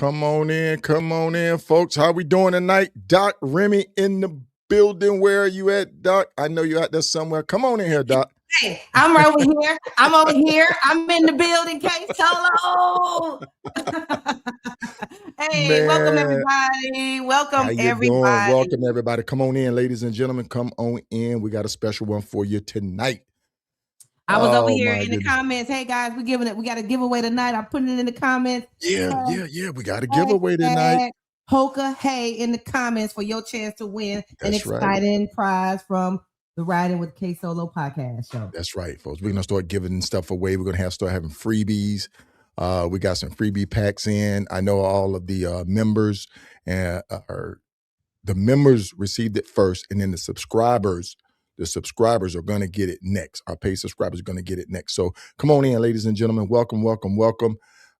Come on in, folks. How we doing tonight? Doc, Remy in the building. Where are you at, Doc? I know you're out there somewhere. Come on in here, Doc. Hey, I'm over here. I'm over here. I'm in the building, KSolo. Hey, welcome everybody. Welcome How you everybody. doing? Welcome everybody. Come on in, ladies and gentlemen. Come on in. We got a special one for you tonight. I was over here in the comments. Hey guys, we got a giveaway tonight. I'm putting it in the comments. Yeah. We got a giveaway tonight. Hoka Hey in the comments for your chance to win an exciting prize from the Riding with KSolo podcast show. That's right, folks. We're gonna start giving stuff away. We're gonna start having freebies. We got some freebie packs in. I know all of the members and the members received it first, and then the subscribers are going to get it next. Our paid subscribers are going to get it next. So come on in, ladies and gentlemen. Welcome.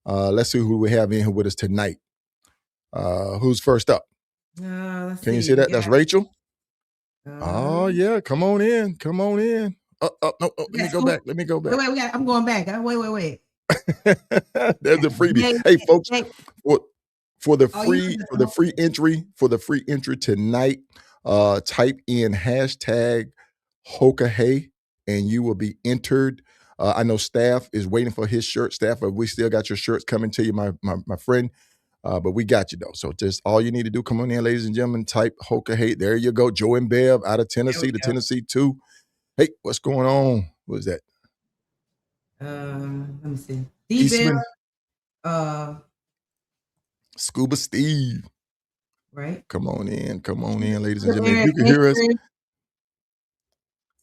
Let's see who we have in here with us tonight. Who's first up? Can you see that? That's Rachel. Oh yeah, come on in. No, let me go back. Wait, I'm going back. Wait. There's a freebie. Hey, folks, for the free entry tonight, type in hashtag Hoka Hey and you will be entered. I know staff is waiting for his shirt. Staff, we still got your shirts coming to you, my friend. But we got you though. So just all you need to do, come on in, ladies and gentlemen, type Hoka Hey. There you go. Joe and Bev out of Tennessee, the Tennessee 2. Hey, what's going on? What is that? Let me see. Eastman. Scuba Steve. Right. Come on in, ladies and gentlemen.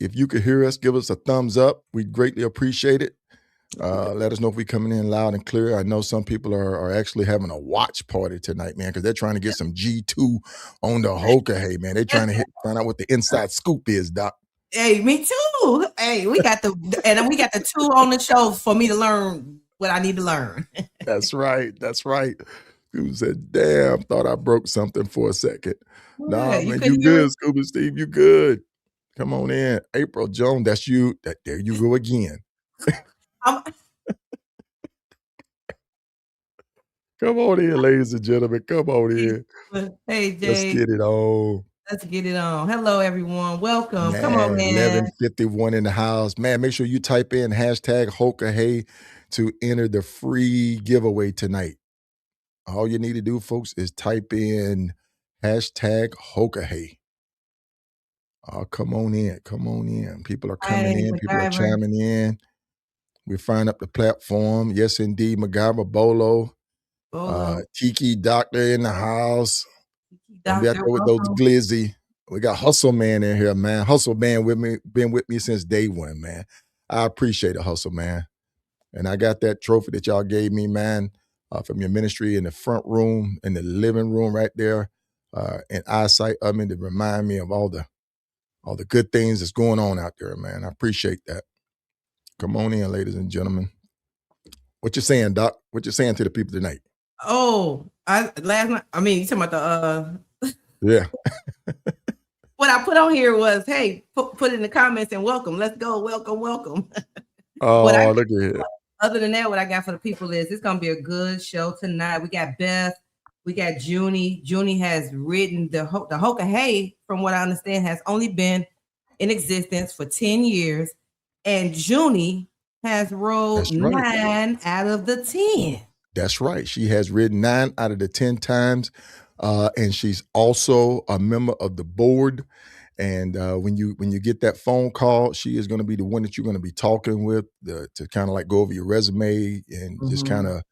If you could hear us, give us a thumbs up. We greatly appreciate it. Let us know if we're coming in loud and clear. I know some people are actually having a watch party tonight, man, because they're trying to get some G2 on the Hoka Hey, man. They're trying to find out what the inside scoop is, Doc. Hey, me too. Hey, we got the 2 on the show for me to learn what I need to learn. That's right. Who said, damn, thought I broke something for a second. Nah, man, you good, Scuba Steve, you good. Come on in. April Jones, that's you. There you go again. Come on in, ladies and gentlemen. Come on in. Hey, Jay. Let's get it on. Hello, everyone. Welcome. Man, come on, man. 11:51 in the house. Man, make sure you type in hashtag Hoka Hey to enter the free giveaway tonight. All you need to do, folks, is type in hashtag Hoka Hey. Come on in. People are coming in. People are chiming in. We're firing up the platform. Yes, indeed. MacGyver Bolo. Tiki Doctor in the house. I'll be out there with those glizzy. We got Hustle Man in here, man. Hustle Man been with me since day one, man. I appreciate it, Hustle Man. And I got that trophy that y'all gave me, man, from your ministry in the front room, in the living room right there, in eyesight of me to remind me of all the good things that's going on out there, man. I appreciate that. Come on in, ladies and gentlemen. What you saying, Doc? What you saying to the people tonight? Oh, last night. I mean, you talking about the yeah. What I put on here was, hey, put in the comments and welcome. Let's go. Welcome. Oh, look at it. Other than that, what I got for the people is it's gonna be a good show tonight. We got Beth, we got Junie. Junie has written the Hoka Hey, from what I understand, has only been in existence for 10 years. And Junie has wrote 9 out of the 10. That's right. She has written 9 out of the 10 times. And she's also a member of the board. And when you get that phone call, she is going to be the one that you're going to be talking with to kind of like go over your resume and just kind of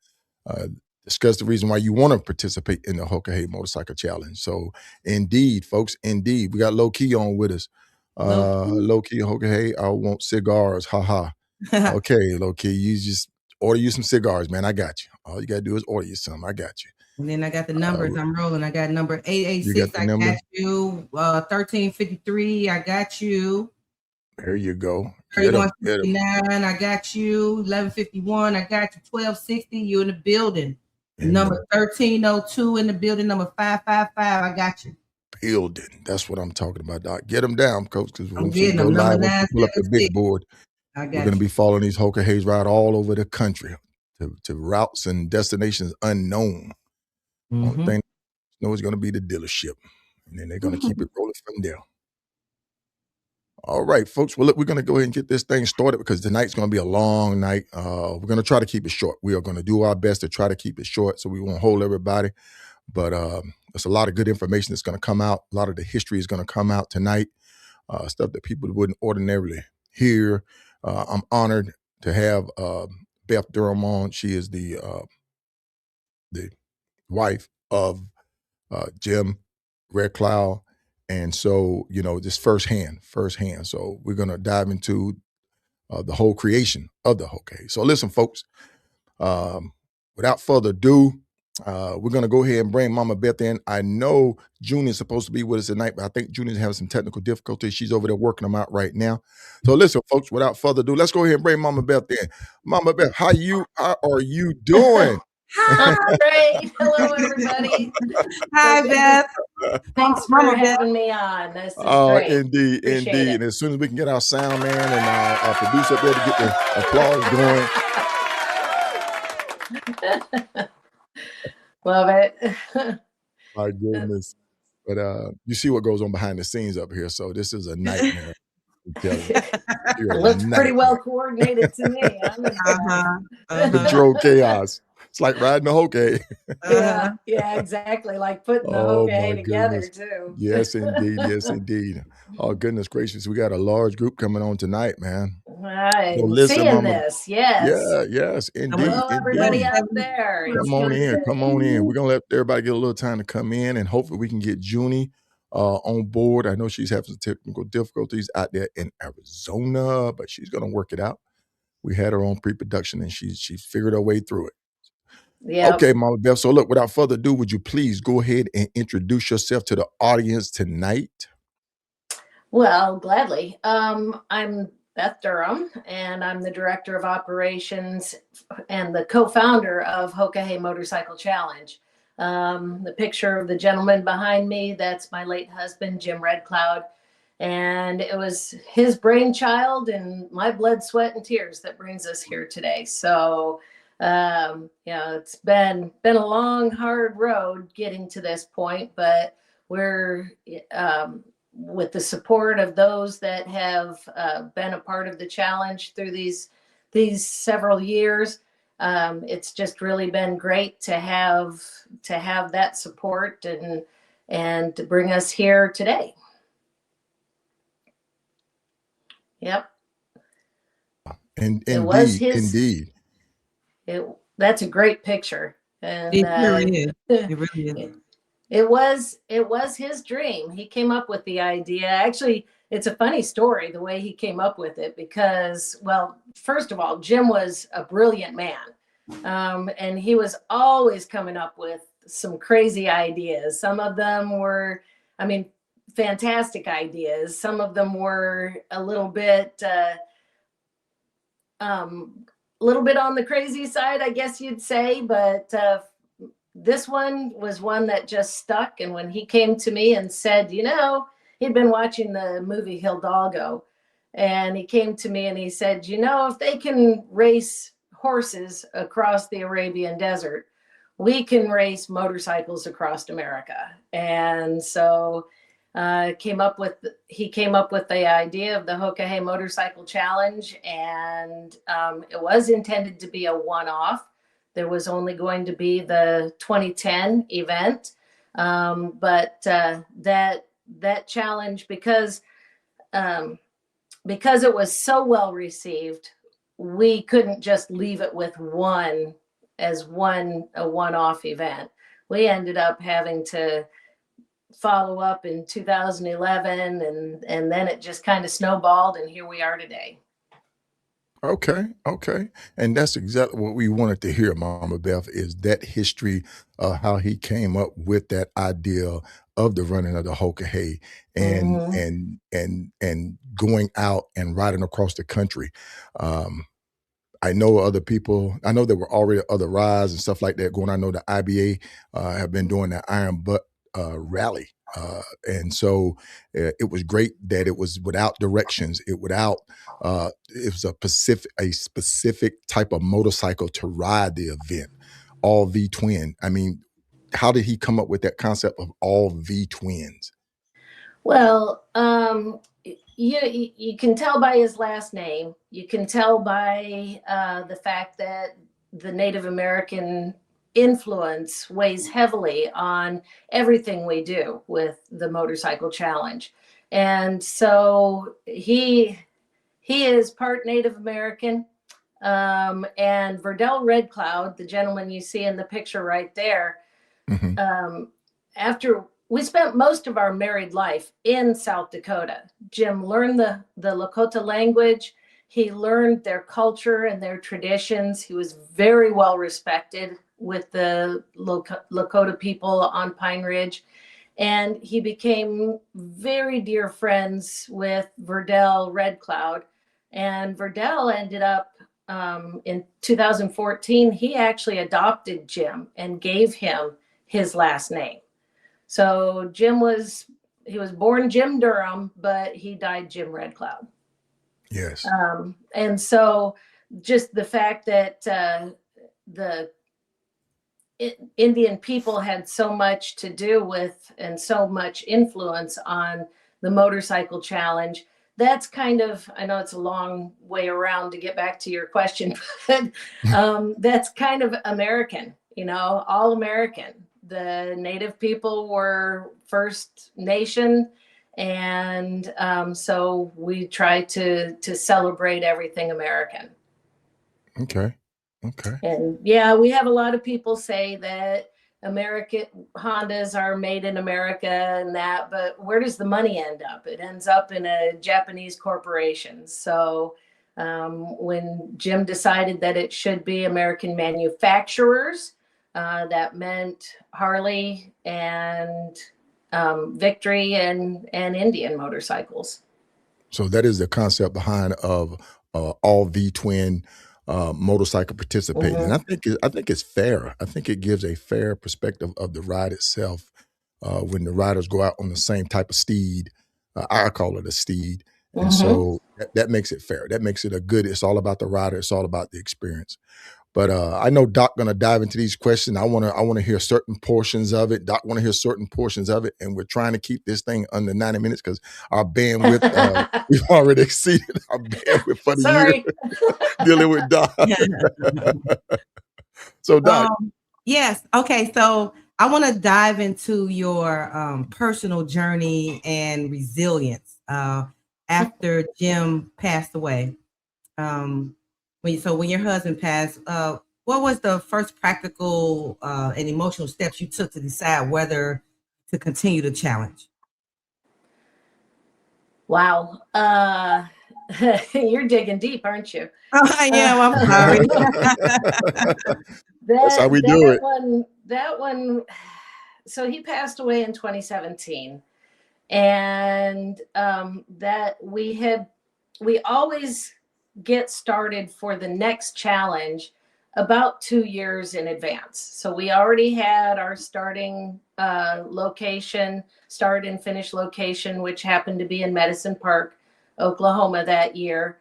discuss the reason why you want to participate in the Hoka Hey Motorcycle Challenge. So indeed, folks, we got Low Key on with us. Low Key Hoka Hey, I want cigars. Ha. Okay, Low Key, you just order you some cigars, man. I got you. All you got to do is order you some. I got you. And then I got the numbers. I'm rolling. I got number 886. I got you. 1353. I got you. There you go. 3159. I got you. 1151. I got you. 1260. You in the building. Number 1302 in the building. Number 555. I got you. Building. That's what I'm talking about, Doc. Get them down, coach. Because when we go live, we'll pull up the big board. We're going to be following these Hoka Heys ride all over the country to routes and destinations unknown. Only thing I know is going to be the dealership, and then they're going to keep it rolling from there. All right, folks. Well, look, we're going to go ahead and get this thing started because tonight's going to be a long night. We're going to try to keep it short. We are going to do our best to try to keep it short so we won't hold everybody. But there's a lot of good information that's going to come out. A lot of the history is going to come out tonight, stuff that people wouldn't ordinarily hear. I'm honored to have Beth Durham on. She is the wife of Jim Red Cloud. And so, just firsthand. So we're going to dive into the whole creation of the Hoka Hey. So listen, folks, without further ado, we're going to go ahead and bring Mama Beth in. I know Junie is supposed to be with us tonight, but I think Junie's having some technical difficulties. She's over there working them out right now. So listen, folks, without further ado, let's go ahead and bring Mama Beth in. Mama Beth, how are you doing? Hi, great. Hello, everybody. Hi, Beth. Thanks for having me on. This is great. Indeed. Appreciate it. And as soon as we can get our sound man and our producer up there to get the applause going. Love it. My goodness. But you see what goes on behind the scenes up here. So this is a nightmare. It looks pretty well coordinated to me. Control chaos. It's like riding the Hoka Hey. Yeah, exactly. Like putting the Hoka Hey together too. Yes, indeed. Oh, goodness gracious. We got a large group coming on tonight, man. Right. So seeing this, yes. Yes, indeed. Hello, everybody out there. Come on in. We're going to let everybody get a little time to come in, and hopefully we can get Junie on board. I know she's having some technical difficulties out there in Arizona, but she's going to work it out. We had her on pre-production, and she figured her way through it. Yeah. Okay, Mama Beth. So look, without further ado, would you please go ahead and introduce yourself to the audience tonight? Well, gladly. I'm Beth Durham, and I'm the Director of Operations and the co-founder of Hoka Hey Motorcycle Challenge. The picture of the gentleman behind me, that's my late husband, Jim Red Cloud. And it was his brainchild and my blood, sweat, and tears that brings us here today. So, it's been a long, hard road getting to this point, but we're with the support of those that have been a part of the challenge through these several years. It's just really been great to have that support and to bring us here today. Yep. And indeed. That's a great picture. And it really is. It was his dream. He came up with the idea. Actually, it's a funny story, the way he came up with it, because, well, first of all, Jim was a brilliant man. And he was always coming up with some crazy ideas. Some of them were, fantastic ideas. Some of them were a little bit on the crazy side, I guess you'd say, but this one was one that just stuck. And when he came to me and said, he'd been watching the movie Hidalgo, and he came to me and he said, if they can race horses across the Arabian desert, we can race motorcycles across America. And so he came up with the idea of the Hoka Hey Motorcycle Challenge, and it was intended to be a one-off. There was only going to be the 2010 event, but that challenge, because it was so well received, we couldn't just leave it with a one-off event. We ended up having to follow up in 2011, and then it just kind of snowballed, and here we are today. Okay. And that's exactly what we wanted to hear, Mama Beth, is that history of how he came up with that idea of the running of the Hoka Hey and going out and riding across the country. I know other people. I know there were already other rides and stuff like that going on. I know the IBA have been doing that Iron Butt rally. And so it was great that it was without directions. It was a specific type of motorcycle to ride the event, all V twin. how did he come up with that concept of all V twins? Well, you can tell by his last name. You can tell by the fact that the Native American influence weighs heavily on everything we do with the motorcycle challenge. And so he is part Native American. And Verdell Red Cloud, the gentleman you see in the picture right there, after we spent most of our married life in South Dakota, Jim learned the Lakota language. He learned their culture and their traditions. He was very well respected with the Lakota people on Pine Ridge. And he became very dear friends with Verdell Red Cloud. And Verdell ended up in 2014, he actually adopted Jim and gave him his last name. So he was born Jim Durham, but he died Jim Red Cloud. Yes. And so just the fact that the Indian people had so much to do with and so much influence on the motorcycle challenge, that's kind of, I know it's a long way around to get back to your question, but that's kind of American, all American. The Native people were First Nation, and so we try to celebrate everything American. Okay. And yeah, we have a lot of people say that American Hondas are made in America and that, but where does the money end up? It ends up in a Japanese corporation. So when Jim decided that it should be American manufacturers, that meant Harley and Victory and Indian motorcycles. So that is the concept behind of all V twin motorcycle participating. And I think it's fair. I think it gives a fair perspective of the ride itself when the riders go out on the same type of steed. I call it a steed. And so that makes it fair. That makes it it's all about the rider. It's all about the experience. But I know Doc going to dive into these questions. I want to hear certain portions of it. Doc want to hear certain portions of it. And we're trying to keep this thing under 90 minutes because our bandwidth, we've already exceeded our bandwidth for the year dealing with Doc. So Doc. Yes. Okay. So I want to dive into your personal journey and resilience after Jim passed away. When your husband passed, what was the first practical and emotional steps you took to decide whether to continue the challenge? Wow. You're digging deep, aren't you? I am. I'm sorry. That's how we do it. That one. So he passed away in 2017, and that we always get started for the next challenge about 2 years in advance. So we already had our starting location, start and finish location, which happened to be in Medicine Park, Oklahoma that year.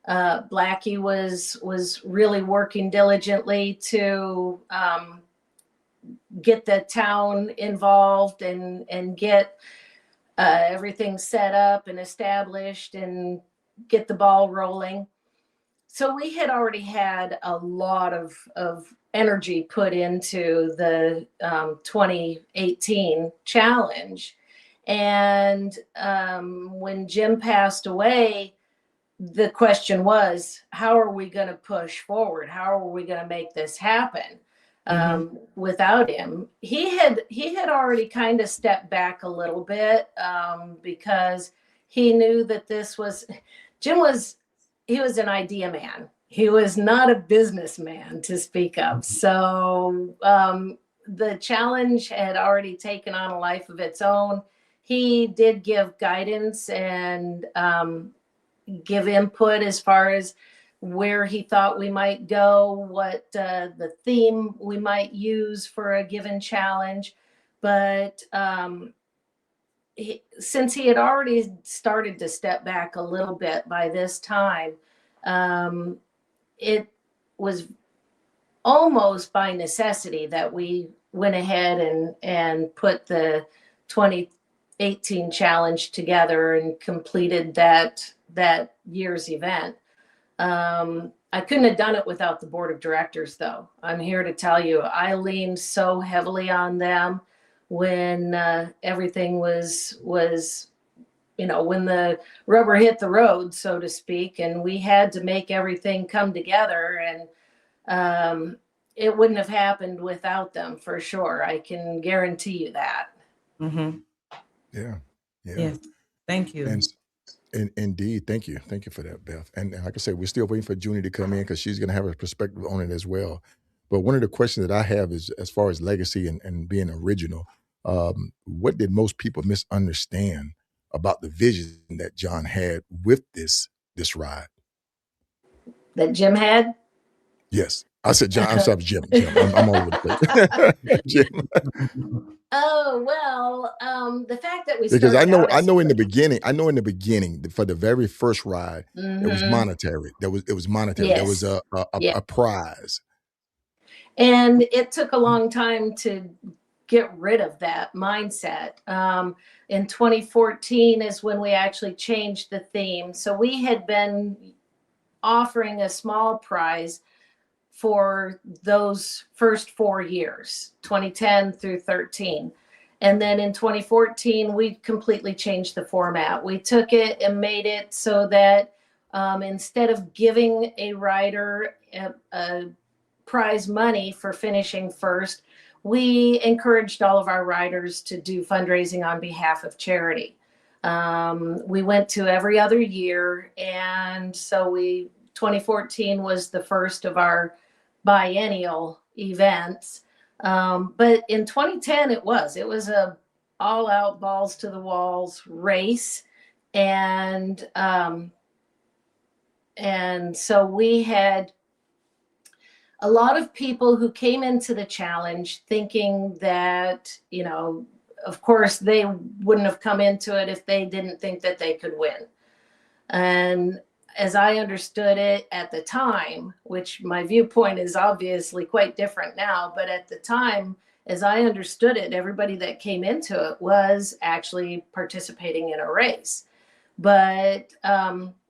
Blackie was really working diligently to get the town involved and get everything set up and established and get the ball rolling. So we had already had a lot of energy put into the 2018 challenge. And when Jim passed away, the question was, how are we going to push forward? How are we going to make this happen without him? He had already kind of stepped back a little bit because he knew that Jim was an idea man. He was not a businessman to speak of. So the challenge had already taken on a life of its own. He did give guidance and give input as far as where he thought we might go, what the theme we might use for a given challenge. But since he had already started to step back a little bit by this time, it was almost by necessity that we went ahead and put the 2018 challenge together and completed that year's event. I couldn't have done it without the board of directors, though. I'm here to tell you, I leaned so heavily on them when everything was, when the rubber hit the road, so to speak, and we had to make everything come together. And it wouldn't have happened without them, for sure. I can guarantee you that. Mm-hmm. Yeah. Yes. Thank you. And indeed, thank you for that, Beth. And like I said, we're still waiting for Junie to come in because she's going to have a perspective on it as well. But one of the questions that I have is, as far as legacy and being original, what did most people misunderstand about the vision that John had with this ride? That Jim had? Yes. I said John. I'm sorry, Jim. I'm all over the place. Jim. Oh, well, the fact that we Because started I know in the beginning, for the very first ride, it was Mhm. monetary. It was monetary. There was Yes. a prize. And it took a long time to get rid of that mindset. In 2014 is when we actually changed the theme. So we had been offering a small prize for those first 4 years, 2010 through 13. And then in 2014, we completely changed the format. We took it and made it so that instead of giving a rider a prize money for finishing first, we encouraged all of our riders to do fundraising on behalf of charity. We went to every other year, and so 2014 was the first of our biennial events. But in 2010, it was a all out balls to the walls race. And so we had a lot of people who came into the challenge thinking that, of course, they wouldn't have come into it if they didn't think that they could win. And as I understood it at the time, which my viewpoint is obviously quite different now, but at the time, as I understood it, everybody that came into it was actually participating in a race. But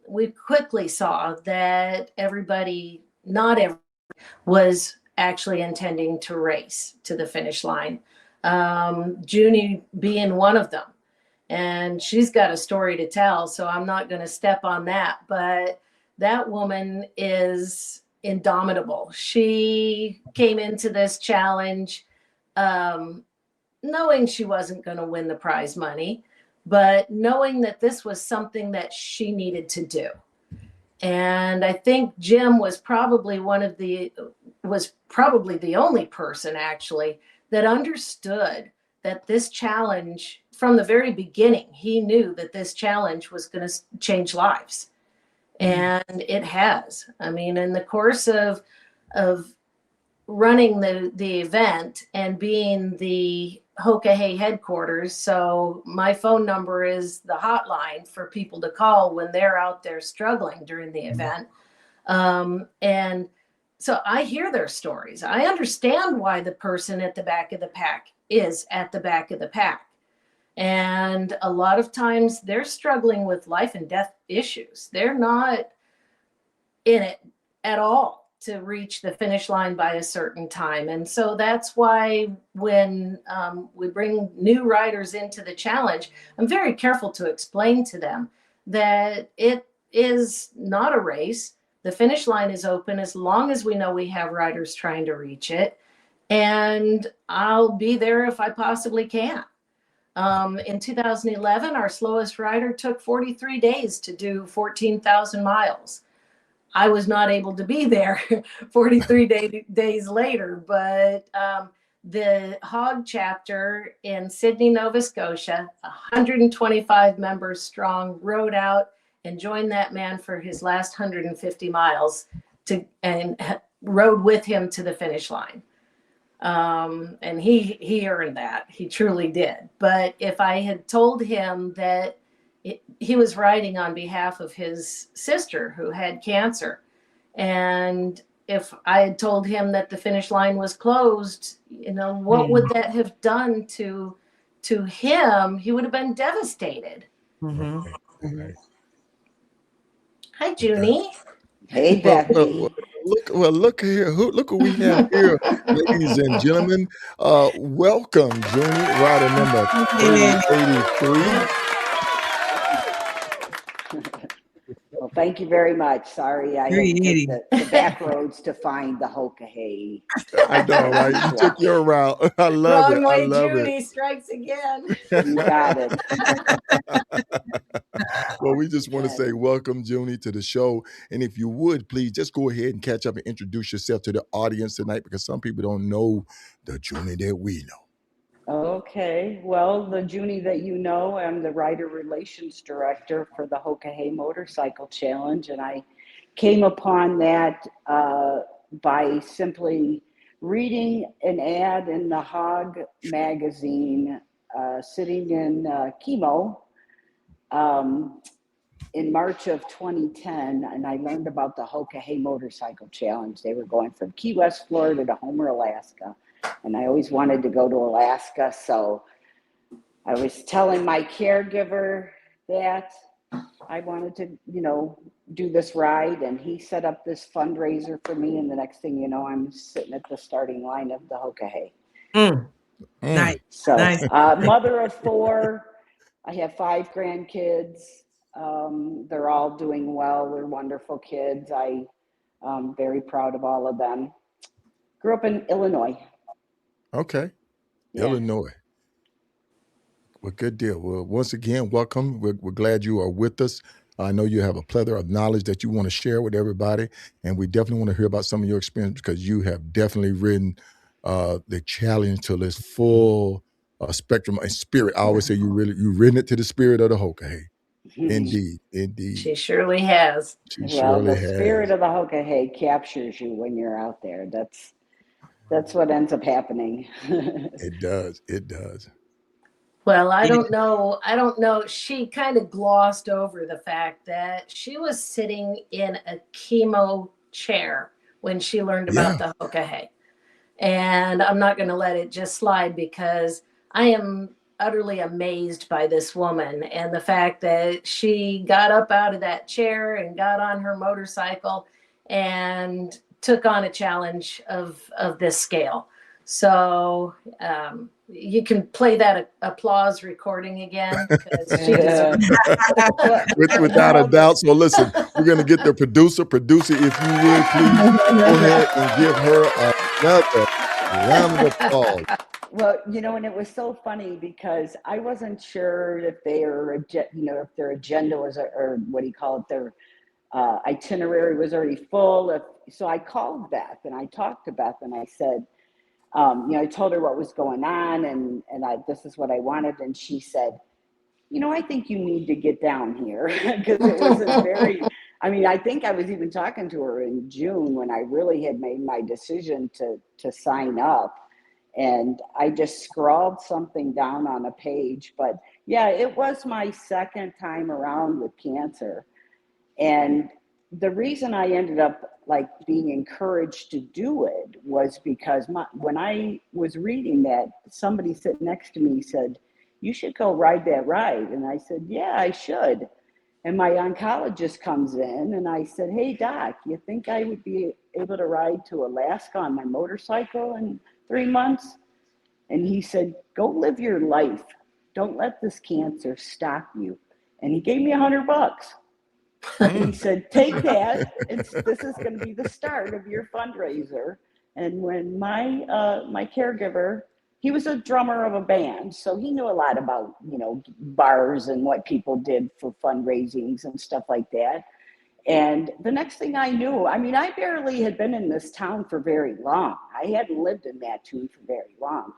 we quickly saw that not everybody was actually intending to race to the finish line. Junie being one of them. And she's got a story to tell, so I'm not going to step on that. But that woman is indomitable. She came into this challenge knowing she wasn't going to win the prize money, but knowing that this was something that she needed to do. And I think Jim was probably the only person actually that understood that this challenge, from the very beginning, he knew that this challenge was going to change lives. And it has. I mean, in the course of running the event and being the Hoka Hey headquarters, so my phone number is the hotline for people to call when they're out there struggling during the event. And so I hear their stories. I understand why the person at the back of the pack is at the back of the pack. And a lot of times they're struggling with life and death issues. They're not in it at all to reach the finish line by a certain time. And so that's why when we bring new riders into the challenge, I'm very careful to explain to them that it is not a race. The finish line is open as long as we know we have riders trying to reach it. And I'll be there if I possibly can. In 2011, our slowest rider took 43 days to do 14,000 miles. I was not able to be there 43 days later, but the Hog chapter in Sydney, Nova Scotia, 125 members strong, rode out and joined that man for his last 150 miles and rode with him to the finish line. And he earned that. He truly did. But if I had told him that he was riding on behalf of his sister who had cancer, and if I had told him that the finish line was closed, what would that have done to him? He would have been devastated. Mm-hmm. Hi, Junie. Hey, Becky. Look here. Look what we have here, ladies and gentlemen. Welcome, Junie, rider number 383. Well, thank you very much. Sorry, I had to take the back roads to find the Hoka Hey. I know, right? You took your route. I love Wrong it. way, I love Junie strikes again. You got it. Well, we just want to say welcome, Junie, to the show. And if you would, please just go ahead and catch up and introduce yourself to the audience tonight, because some people don't know the Junie that we know. Okay. Well, the Junie that you know, I'm the Rider Relations Director for the Hoka Hey Motorcycle Challenge. And I came upon that by simply reading an ad in the Hog magazine, sitting in chemo in March of 2010, and I learned about the Hoka Hey Motorcycle Challenge. They were going from Key West, Florida to Homer, Alaska. And I always wanted to go to Alaska, so I was telling my caregiver that I wanted to, do this ride, and he set up this fundraiser for me, and the next thing you know, I'm sitting at the starting line of the Hoka Hey. Nice. So, nice. Mother of 4, I have 5 grandkids. They're all doing well. They're wonderful kids. I'm very proud of all of them. Grew up in Illinois. Okay. Yeah. Illinois. Well, good deal. Well, once again, welcome. We're glad you are with us. I know you have a plethora of knowledge that you want to share with everybody, and we definitely want to hear about some of your experience, because you have definitely ridden the challenge to this full spectrum and spirit. I always say you've ridden it to the spirit of the Hoka Hey. Indeed. She surely has. The spirit of the Hoka Hey captures you when you're out there. That's what ends up happening. It does. Well, I don't know. She kind of glossed over the fact that she was sitting in a chemo chair when she learned about the Hoka Hey. And I'm not going to let it just slide, because I am utterly amazed by this woman and the fact that she got up out of that chair and got on her motorcycle and took on a challenge of this scale. So you can play that applause recording again. She Without a doubt. So listen, we're going to get the producer, if you would, please go ahead and give her another round of applause. Well, and it was so funny because I wasn't sure if if their agenda was, or what do you call it, their itinerary was already full. So I called Beth and I talked to Beth and I said, I told her what was going on and this is what I wanted. And she said, I think you need to get down here, because it was I think I was even talking to her in June when I really had made my decision to sign up. And I just scrawled something down on a page. But yeah, it was my second time around with cancer. And the reason I ended up being encouraged to do it was because when I was reading that, somebody sitting next to me said, "You should go ride that ride." And I said, "Yeah, I should." And my oncologist comes in and I said, "Hey, doc, you think I would be able to ride to Alaska on my motorcycle in 3 months?" And he said, "Go live your life. Don't let this cancer stop you." And he gave me $100. He said, "Take that. This is going to be the start of your fundraiser." And when my caregiver, he was a drummer of a band, so he knew a lot about, bars and what people did for fundraisings and stuff like that. And the next thing I knew, I barely had been in this town for very long. I hadn't lived in Mattoon for very long.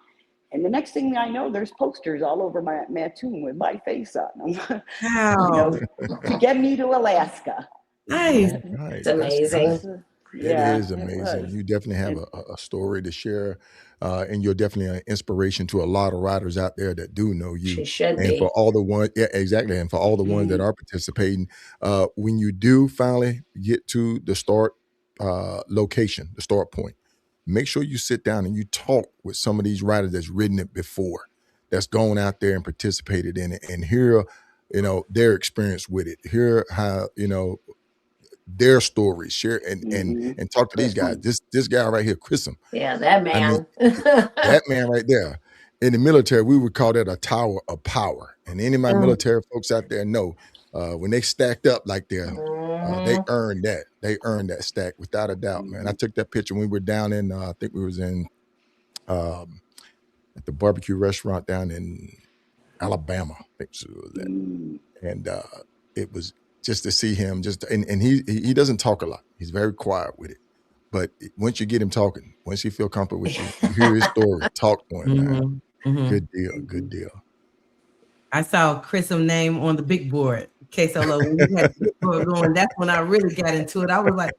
And the next thing I know, there's posters all over my Mattoon with my face on them, to get me to Alaska. Nice. It's amazing. It is amazing. You definitely have a story to share, and you're definitely an inspiration to a lot of riders out there that do know you. She should be. For all the ones, exactly. And for all the ones that are participating, when you do finally get to the start location, the start point. Make sure you sit down and you talk with some of these riders that's ridden it before, that's gone out there and participated in it, and hear, their experience with it. Hear how, their stories, share and talk to these guys. This guy right here, Chrism. Yeah, that I mean, man. that man right there. In the military, we would call that a tower of power. And any of my military folks out there know, when they stacked up like that, they earned that. They earned that stack without a doubt, man. I took that picture when we were down in, I think we was in at the barbecue restaurant down in Alabama. I think it was that. And it was just to see him, and he doesn't talk a lot. He's very quiet with it. But once you get him talking, once he feel comfortable with you, you hear his story, talk to him, man. Good deal, good deal. I saw Chris's name on the big board, KSolo. When you had the big board going, that's when I really got into it. I was like,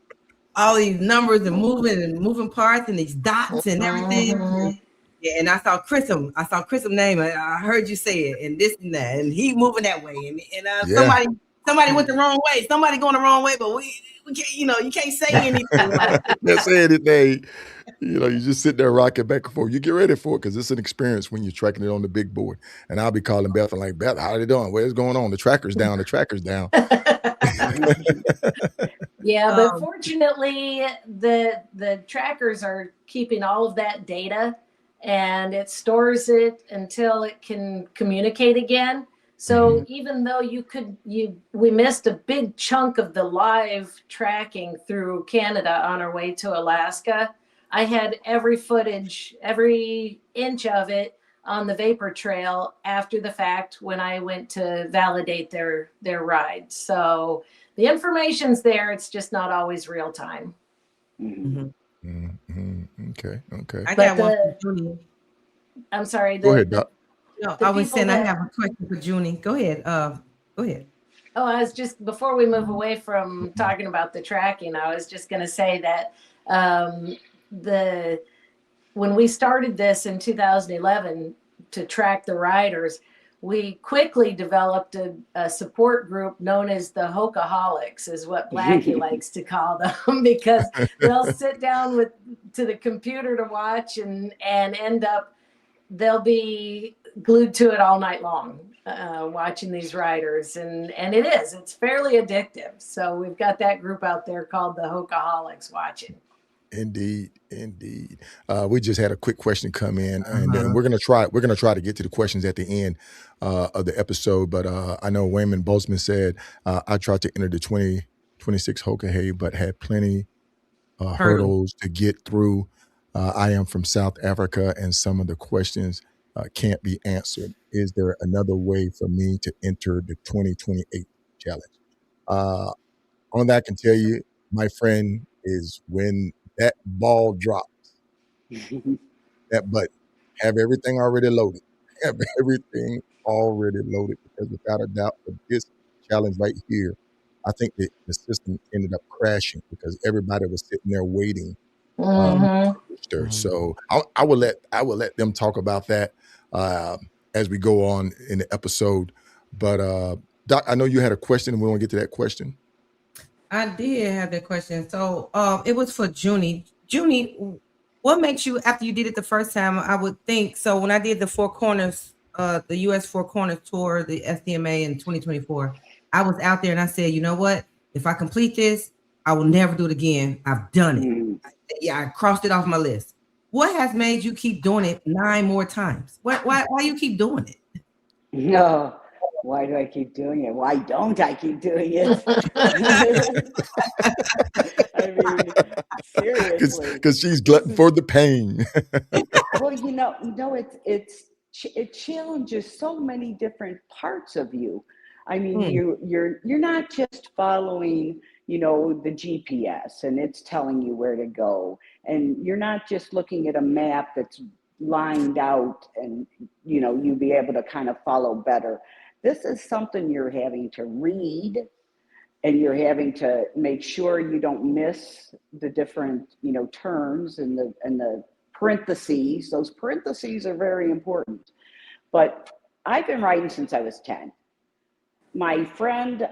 all these numbers and moving parts and these dots and everything. Yeah, and I saw Chris's name. I heard you say it, and this and that, and he moving that way, and somebody went the wrong way. Somebody going the wrong way, but we can't, you can't say anything. Can't say anything. You just sit there rocking back and forth. You get ready for it because it's an experience when you're tracking it on the big board. And I'll be calling Beth and like, Beth, how they doing? What's going on? The tracker's down. The tracker's down. Yeah, but fortunately, the trackers are keeping all of that data, and it stores it until it can communicate again. So even though we missed a big chunk of the live tracking through Canada on our way to Alaska, I had every footage, every inch of it on the vapor trail after the fact when I went to validate their ride. So the information's there. It's just not always real time. Okay. I got one for Junie. I'm sorry. Go ahead, Doc. No, I was saying I have a question for Junie. Go ahead. Go ahead. Oh, I was just, before we move away from talking about the tracking, I was just going to say that when we started this in 2011 to track the riders, we quickly developed a support group known as the Hokaholics, is what Blackie likes to call them, because they'll sit down to the computer to watch and end up, they'll be glued to it all night long, watching these riders. And it's fairly addictive. So we've got that group out there called the Hokaholics watching. Indeed. We just had a quick question come in, and we're gonna try to get to the questions at the end of the episode. But I know Wayman Bozeman said, I tried to enter the 2026 Hoka Hey, but had plenty hurdles to get through. I am from South Africa, and some of the questions can't be answered. Is there another way for me to enter the 2028 challenge? On that, I can tell you, my friend, is when that ball drops, that button, have everything already loaded. Have everything already loaded, because without a doubt, for this challenge right here, I think that the system ended up crashing because everybody was sitting there waiting. So I will let them talk about that as we go on in the episode. But Doc, I know you had a question, and we want to get to that question. I did have that question. So it was for Junie. Junie, what makes you, after you did it the first time, I would think, so when I did the Four Corners, the US Four Corners tour, the SDMA in 2024, I was out there and I said, you know what? If I complete this, I will never do it again. I've done it. I crossed it off my list. What has made you keep doing it 9 more times? Why you keep doing it? No. Why do I keep doing it? Why don't I keep doing it? I mean, seriously. Because she's glutton for the pain. Well, it challenges so many different parts of you. I mean, you're not just following, the GPS and it's telling you where to go, and you're not just looking at a map that's lined out and you'll be able to kind of follow better. This is something you're having to read, and you're having to make sure you don't miss the different, terms and the parentheses. Those parentheses are very important. But I've been riding since I was 10. my friend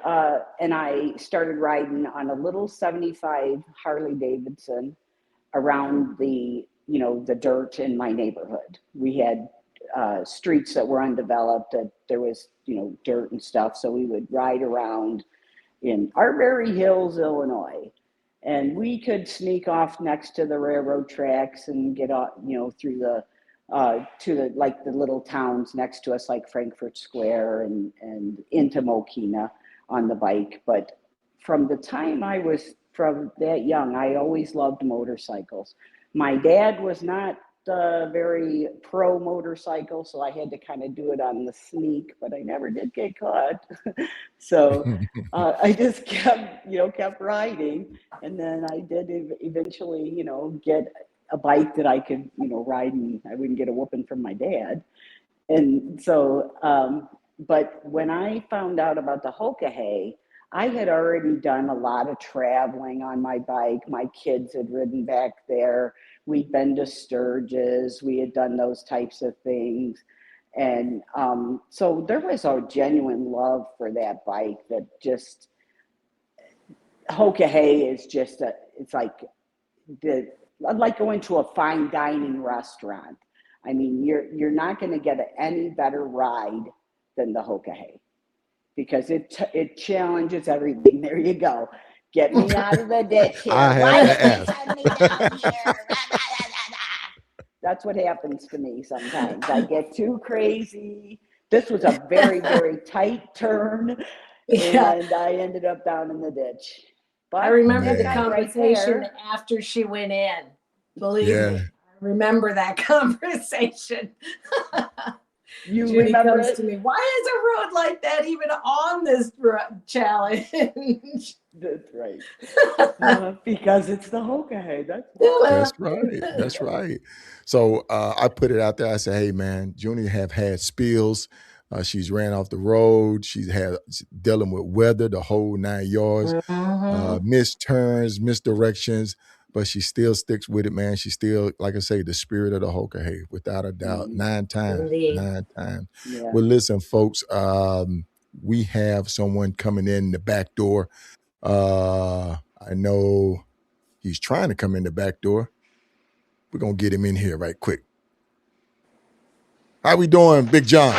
and I started riding on a little 75 Harley Davidson around the dirt in my neighborhood. We had streets that were undeveloped, that there was dirt and stuff, so we would ride around in Arbery Hills, Illinois, and we could sneak off next to the railroad tracks and get off, through the to the little towns next to us, like Frankfurt Square and into Mokina on the bike. But from the time I was from that young, I always loved motorcycles. My dad was not very pro motorcycle, so I had to kind of do it on the sneak, but I never did get caught. So I just kept riding, and then I did eventually, get a bike that I could, ride, and I wouldn't get a whooping from my dad. And so, but when I found out about the Hoka Hey, I had already done a lot of traveling on my bike. My kids had ridden back there. We'd been to Sturgis. We had done those types of things. And so there was a genuine love for that bike that just, Hoka Hey is just, it's like going to a fine dining restaurant. I mean, you're not going to get any better ride than the Hoka Hey, because it challenges everything. There you go. Get me out of the ditch here. I had to Send me down here. That's what happens to me sometimes. I get too crazy. This was a very, very tight turn, and I ended up down in the ditch. But I remember the right conversation there, after she went in. Believe Yeah. me, I remember that conversation. you Junie remember comes it? to me, why is a road like that even on this challenge? That's right. Because it's the Hoka Hey. That's right. That's right. So I put it out there. I said, hey, man, Junie have had spills. She's ran off the road. She's dealing with weather, the whole 9 yards, missed turns, misdirections, but she still sticks with it, man. She still, like I say, the spirit of the Hoka Hey, without a doubt. 9 times. Indeed. 9 times. Yeah. Well, listen, folks, we have someone coming in the back door. I know he's trying to come in the back door. We're going to get him in here right quick. How we doing, Big John?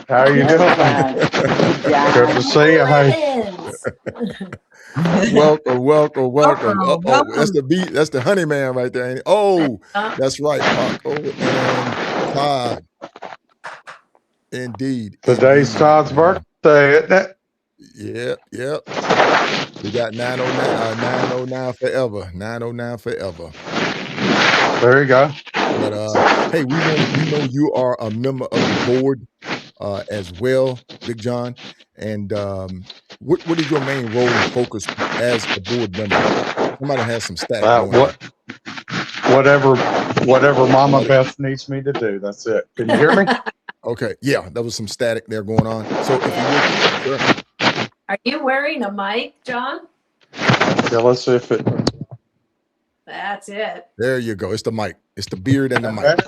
How are you doing? Good to see you. Welcome. Uh-oh, that's the beat. That's the honey man right there. Oh, that's right. Paco and Todd. Indeed. Today's Todd's birthday, isn't it? Yep. We got 909 forever. 909 forever. There you go. But hey, we know you are a member of the board as well, Big John. And what is your main role and focus as a board member? Somebody has some static going on. Whatever Mama Beth needs me to do. That's it. Can you hear me? Okay. Yeah, there was some static there going on. So if you would, sure. Are you wearing a mic, John? Yeah, let's see if it. That's it. There you go. It's the mic. It's the beard and the mic.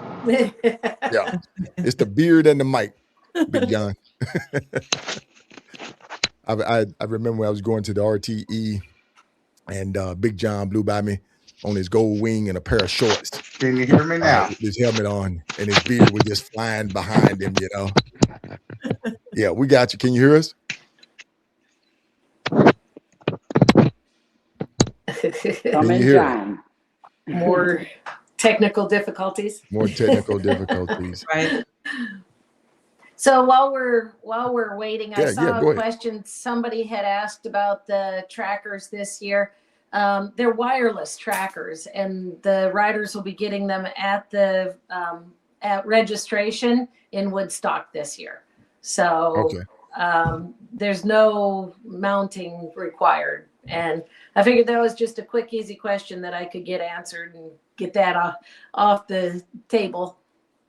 Yeah. It's the beard and the mic, Big John. I remember when I was going to the RTE and Big John blew by me on his gold wing and a pair of shorts. Can you hear me now? With his helmet on, and his beard was just flying behind him, Yeah, we got you. Can you hear us? Come in, John. More technical difficulties. Right. So while we're waiting, I saw a question somebody had asked about the trackers this year. They're wireless trackers, and the riders will be getting them at the at registration in Woodstock this year. So there's no mounting required. And I figured that was just a quick, easy question that I could get answered and get that off the table.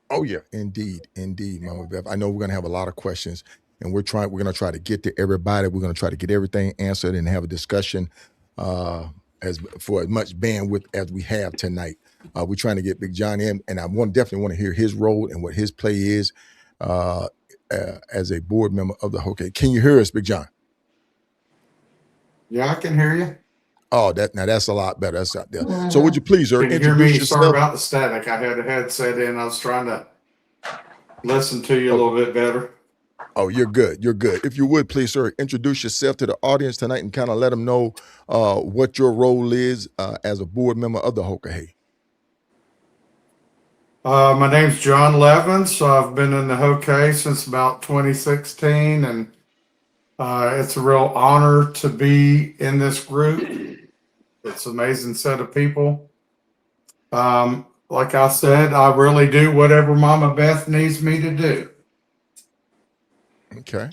Oh yeah, indeed, Mama Beth. I know we're gonna have a lot of questions, and we're gonna try to get to everybody. We're gonna try to get everything answered and have a discussion as much bandwidth as we have tonight. We're trying to get Big John in, and I definitely want to hear his role and what his play is as a board member of the Hoka. Can you hear us, Big John? Yeah, I can hear you. Oh, that's a lot better. That's out there. So would you please, sir, Can you hear introduce me? yourself? Sorry about the static. I had a headset in. I was trying to listen to you a little bit better. Oh, you're good. You're good. If you would, please, sir, introduce yourself to the audience tonight and kind of let them know what your role is as a board member of the Hoka Hey. My name's John Levins. So I've been in the Hoka since about 2016, and it's a real honor to be in this group. It's an amazing set of people. Like I said, I really do whatever Mama Beth needs me to do. Okay.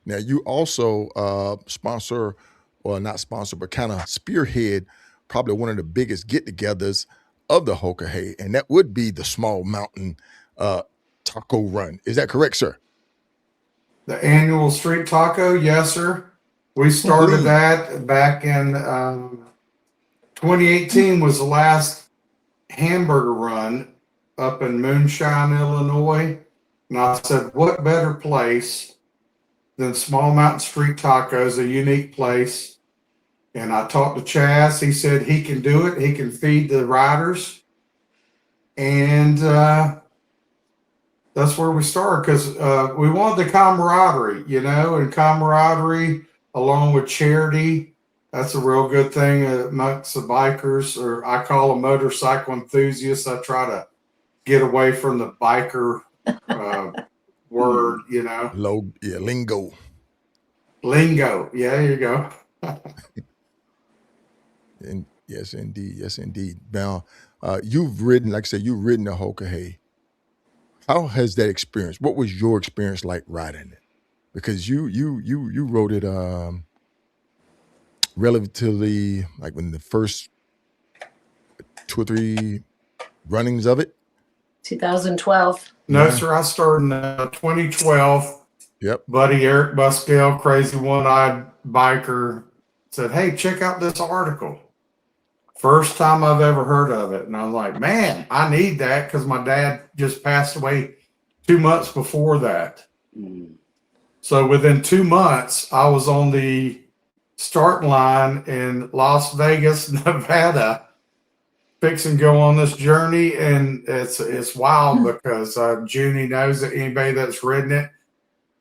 Now you also sponsor, or not sponsor, but kind of spearhead probably one of the biggest get-togethers of the Hoka Hey, and that would be the Small Mountain Taco Run. Is that correct, sir? The annual street taco, yes, sir. We started that back in 2018 was the last hamburger run up in Moonshine, Illinois. And I said, what better place than Small Mountain Street Tacos, a unique place. And I talked to Chaz. He said he can do it. He can feed the riders. And that's where we started, because we wanted the camaraderie, and camaraderie along with charity. That's a real good thing amongst the bikers, or I call them motorcycle enthusiasts. I try to get away from the biker word, Lingo. Lingo. Yeah, there you go. And yes, indeed. Now, you've ridden, like I said, you've ridden the Hoka Hey. How has that experience? What was your experience like riding it? Because you rode it relatively, like when the first 2 or 3 runnings of it. 2012. No, sir. I started in 2012. Yep. Buddy Eric Buskell, crazy one-eyed biker, said, hey, check out this article. First time I've ever heard of it. And I was like, man, I need that, because my dad just passed away 2 months before that. So within 2 months, I was on the starting line in Las Vegas, Nevada, fixing to go on this journey. And it's wild, because Junie knows that anybody that's ridden it,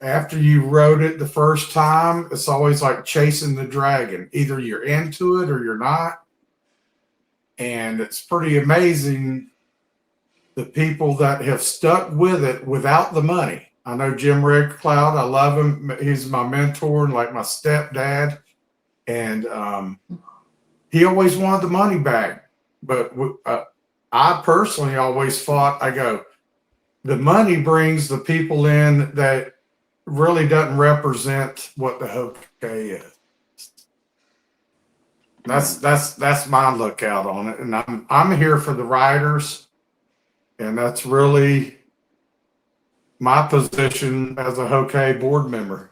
after you rode it the first time, it's always like chasing the dragon. Either you're into it or you're not. And it's pretty amazing the people that have stuck with it without the money. I know Jim Red Cloud. I love him. He's my mentor and like my stepdad. And he always wanted the money back. But I personally always fought. I go, the money brings the people in that really doesn't represent what the Hoka is. That's my lookout on it, and I'm here for the riders, and that's really my position as a Hoka board member,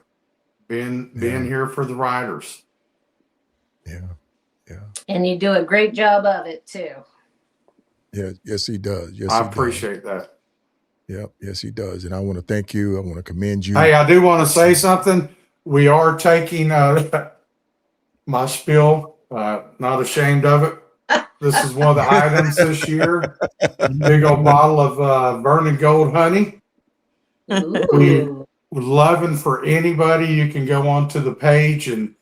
being here for the riders. Yeah. And you do a great job of it too. Yeah. Yes, he does. Yes, I appreciate that. Yep. Yes, he does. And I want to thank you. I want to commend you. Hey, I do want to say something. We are taking my spiel. Not ashamed of it. This is one of the items this year. Big old bottle of Vernon Gold honey. We would love for anybody. You can go onto the page and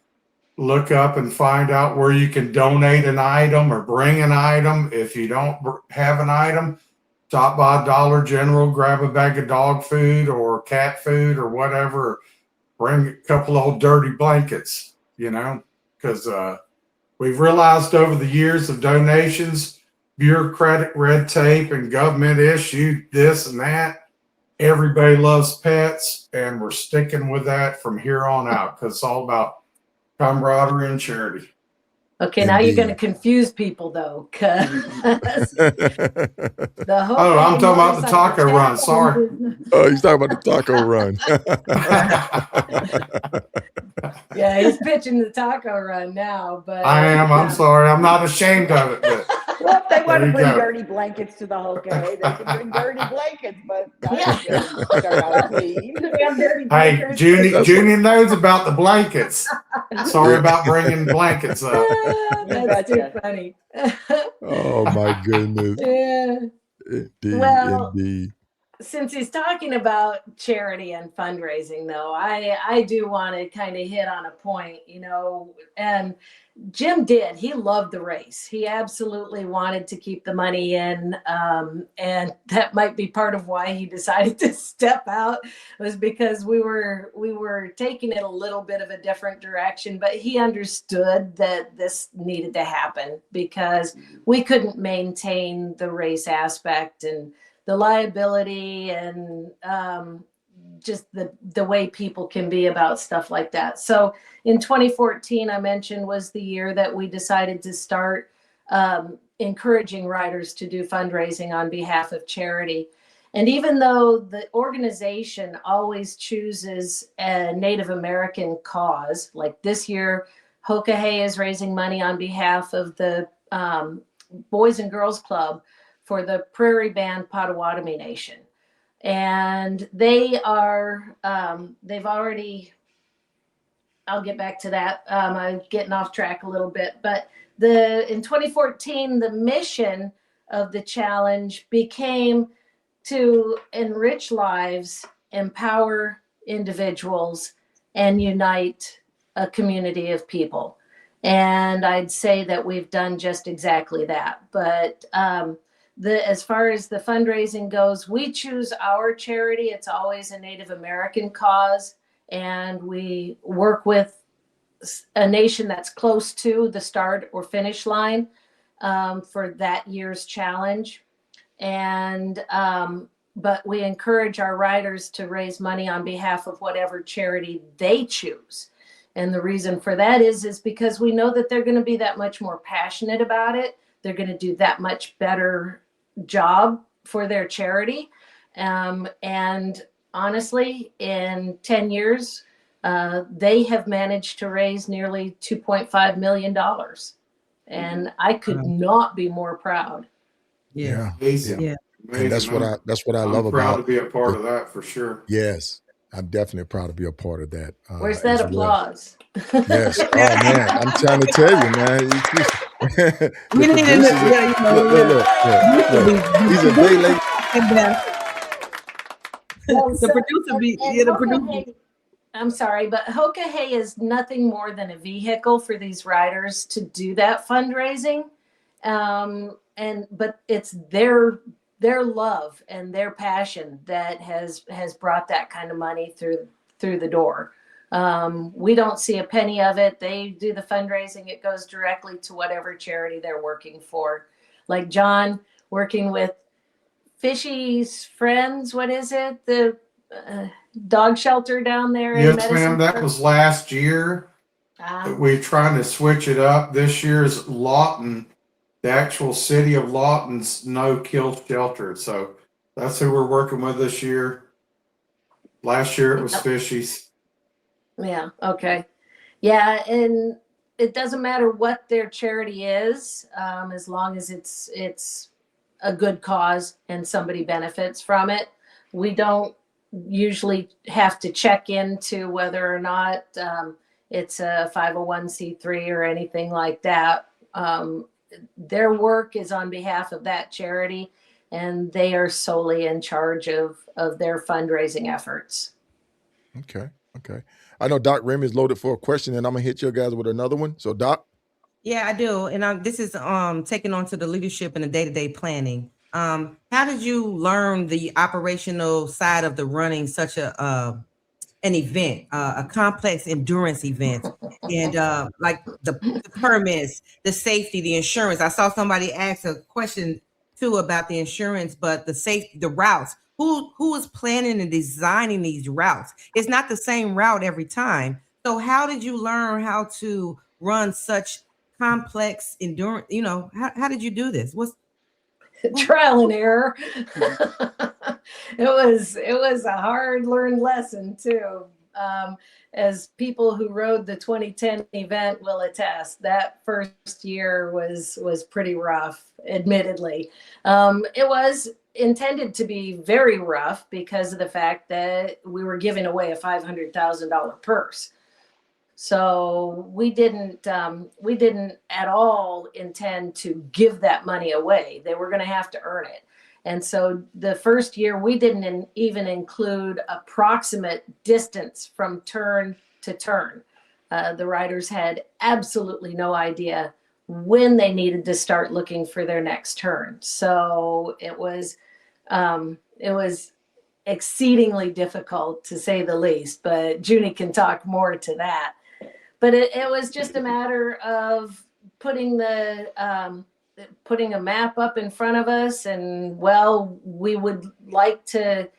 look up and find out where you can donate an item or bring an item. If you don't have an item, stop by Dollar General, grab a bag of dog food or cat food or whatever. Bring a couple of old dirty blankets, because we've realized over the years of donations, bureaucratic red tape and government issued this and that, everybody loves pets, and we're sticking with that from here on out, because it's all about camaraderie and charity. Okay, now you're going to confuse people though, because I'm talking about the taco run. Sorry. Oh, he's talking about the taco run. Yeah, he's pitching the taco run now, but I am. I'm sorry. I'm not ashamed of it. But Well, if they want There to you bring go. dirty blankets to the Hoka Hey, they can bring dirty blankets, but I start out clean. We have dirty Hey, blankets. Junie knows about the blankets. Sorry about bringing blankets up. That's too betcha. funny. Oh my goodness. Yeah. Indeed, Well, indeed. since he's talking about charity and fundraising, though, I do want to kind of hit on a point, and Jim did. He loved the race. He absolutely wanted to keep the money in, and that might be part of why he decided to step out, was because we were taking it a little bit of a different direction. But he understood that this needed to happen because we couldn't maintain the race aspect and the liability and just the way people can be about stuff like that. So in 2014, I mentioned, was the year that we decided to start encouraging riders to do fundraising on behalf of charity. And even though the organization always chooses a Native American cause, like this year, Hoka Hey is raising money on behalf of the Boys and Girls Club for the Prairie Band Potawatomi Nation. And they are, they've already, I'll get back to that. I'm getting off track a little bit, but in 2014, the mission of the challenge became to enrich lives, empower individuals, and unite a community of people. And I'd say that we've done just exactly that. But as far as the fundraising goes, we choose our charity. It's always a Native American cause, and we work with a nation that's close to the start or finish line for that year's challenge. And but we encourage our riders to raise money on behalf of whatever charity they choose. And the reason for that is because we know that they're going to be that much more passionate about it. They're going to do that much better job for their charity. And honestly, in 10 years, they have managed to raise nearly $2.5 million. And I could not be more proud. Yeah. Amazing. Yeah. And that's what I love I'm proud about to be a part of that for sure. Yes. I'm definitely proud to be a part of that. Where's that as well. applause? Yes. Oh man, I'm trying to tell you, man. The We need to producers look. He's a day late. The producer be the Hoka producer. Hey, I'm sorry, but Hoka Hey is nothing more than a vehicle for these riders to do that fundraising. But it's their love and their passion that has brought that kind of money through the door. We don't see a penny of it. They do the fundraising. It goes directly to whatever charity they're working for. Like John working with Fishy's Friends. What is it? The dog shelter down there in Yes, Medicine ma'am. That Park? was last year. We're trying to switch it up. This year's Lawton, the actual city of Lawton's no-kill shelter. So that's who we're working with this year. Last year it was Fishy's. Yeah. Okay. Yeah. And it doesn't matter what their charity is, as long as it's a good cause and somebody benefits from it. We don't usually have to check into whether or not it's a 501c3 or anything like that. Their work is on behalf of that charity, and they are solely in charge of their fundraising efforts. Okay. I know Doc Remy is loaded for a question, and I'm gonna hit you guys with another one. So Doc. Yeah, I do. And this is taking on to the leadership and the day-to-day planning. How did you learn the operational side of the running such an event, a complex endurance event, and like the permits, the safety, the insurance? I saw somebody ask a question too about the insurance, but the safety, the routes. Who is planning and designing these routes? It's not the same route every time. So how did you learn how to run such complex endurance? How did you do this? Trial and error. It was a hard learned lesson too. As people who rode the 2010 event will attest, that first year was pretty rough, admittedly. It was intended to be very rough because of the fact that we were giving away a $500,000 purse. So we didn't at all intend to give that money away. They were going to have to earn it. And so the first year we didn't even include approximate distance from turn to turn. The riders had absolutely no idea when they needed to start looking for their next turn. So it was exceedingly difficult, to say the least, but Junie can talk more to that. But it was just a matter of putting a map up in front of us, and well, we would like to,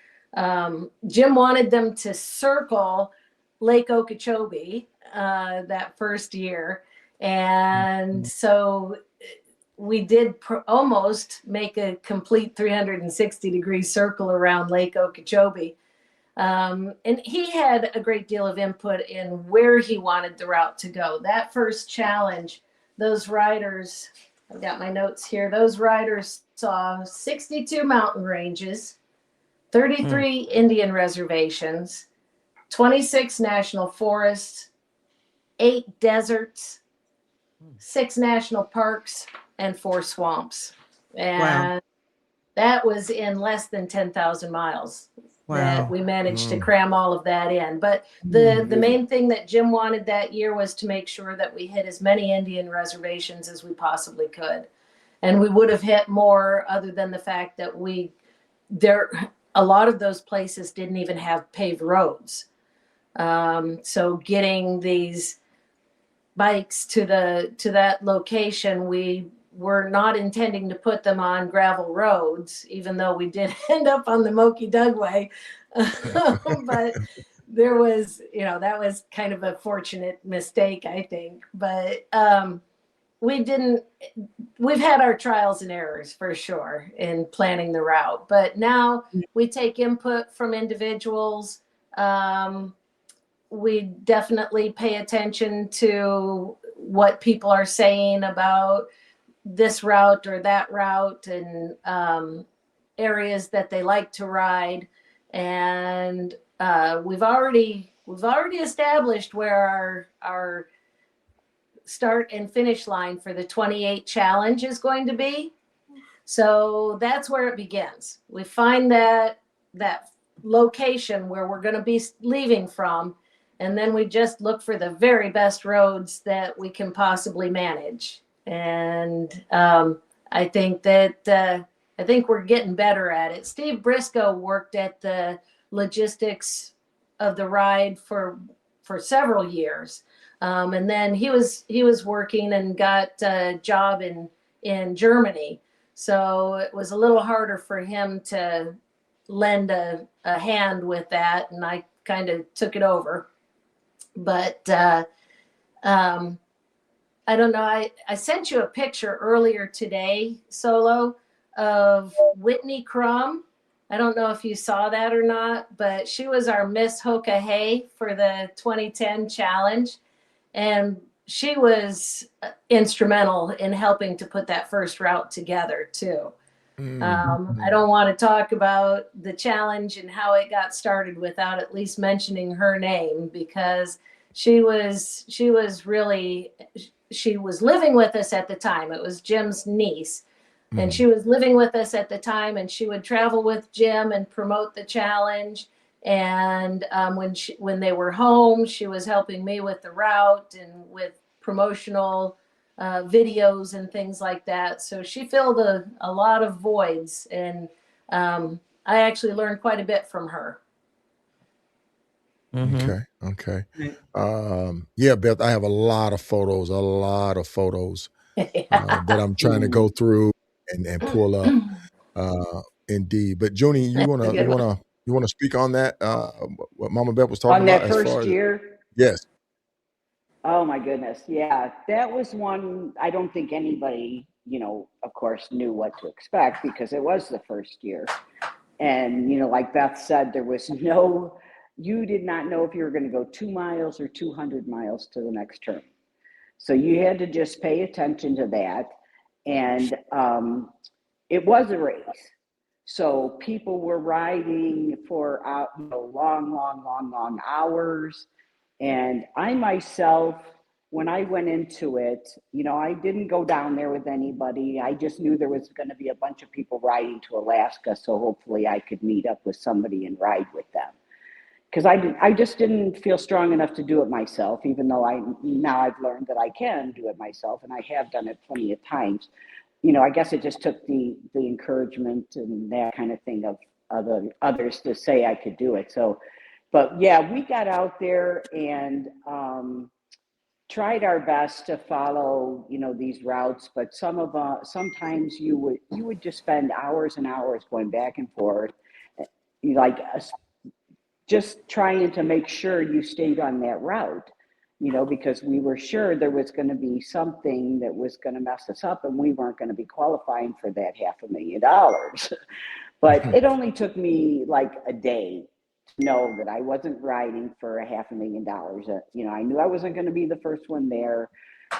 Jim wanted them to circle Lake Okeechobee that first year. And so we did almost make a complete 360-degree circle around Lake Okeechobee. And he had a great deal of input in where he wanted the route to go. That first challenge, those riders, I've got my notes here, those riders saw 62 mountain ranges, 33 Indian reservations, 26 national forests, 8 deserts, 6 national parks, and 4 swamps. And that was in less than 10,000 miles. That we managed to cram all of that in. But the main thing that Jim wanted that year was to make sure that we hit as many Indian reservations as we possibly could. And we would have hit more, other than the fact that a lot of those places didn't even have paved roads. So getting these bikes to that location, we were not intending to put them on gravel roads, even though we did end up on the Moki Dugway. But there was, that was kind of a fortunate mistake, I think. But we've had our trials and errors for sure in planning the route. But now we take input from individuals. We definitely pay attention to what people are saying about this route or that route, and areas that they like to ride. And we've already established where our start and finish line for the 28 challenge is going to be. So that's where it begins. We find that location where we're going to be leaving from, and then we just look for the very best roads that we can possibly manage. And I think we're getting better at it. Steve Briscoe worked at the logistics of the ride for several years, and then he was working and got a job in Germany. So it was a little harder for him to lend a hand with that, and I kind of took it over. But I don't know. I sent you a picture earlier today, Solo, of Whitney Crum. I don't know if you saw that or not, but she was our Miss Hoka Hey for the 2010 challenge. And she was instrumental in helping to put that first route together too. I don't want to talk about the challenge and how it got started without at least mentioning her name, because she was living with us at the time. It was Jim's niece, and she was living with us at the time, and she would travel with Jim and promote the challenge. And when they were home, she was helping me with the route and with promotional videos and things like that. So she filled a lot of voids, and I actually learned quite a bit from her. Okay. Yeah, Beth, I have a lot of photos that I'm trying to go through and pull up. Indeed. But Junie, you wanna speak on that? What Mama Beth was talking On about that as far first as year? yes. Oh my goodness. Yeah. That was one I don't think anybody, of course, knew what to expect, because it was the first year. And, like Beth said, there was no you did not know if you were going to go 2 miles or 200 miles to the next turn. So you had to just pay attention to that. And it was a race. So people were riding for long hours. And I myself, when I went into it, I didn't go down there with anybody. I just knew there was going to be a bunch of people riding to Alaska. So hopefully I could meet up with somebody and ride with them. Because I just didn't feel strong enough to do it myself, even though now I've learned that I can do it myself, and I have done it plenty of times. I guess it just took the encouragement and that kind of thing of others to say I could do it. So, but yeah, we got out there and tried our best to follow, these routes. But sometimes you would just spend hours and hours going back and forth, just trying to make sure you stayed on that route, because we were sure there was going to be something that was going to mess us up and we weren't going to be qualifying for that $500,000. But it only took me like a day to know that I wasn't riding for $500,000. I knew I wasn't going to be the first one there.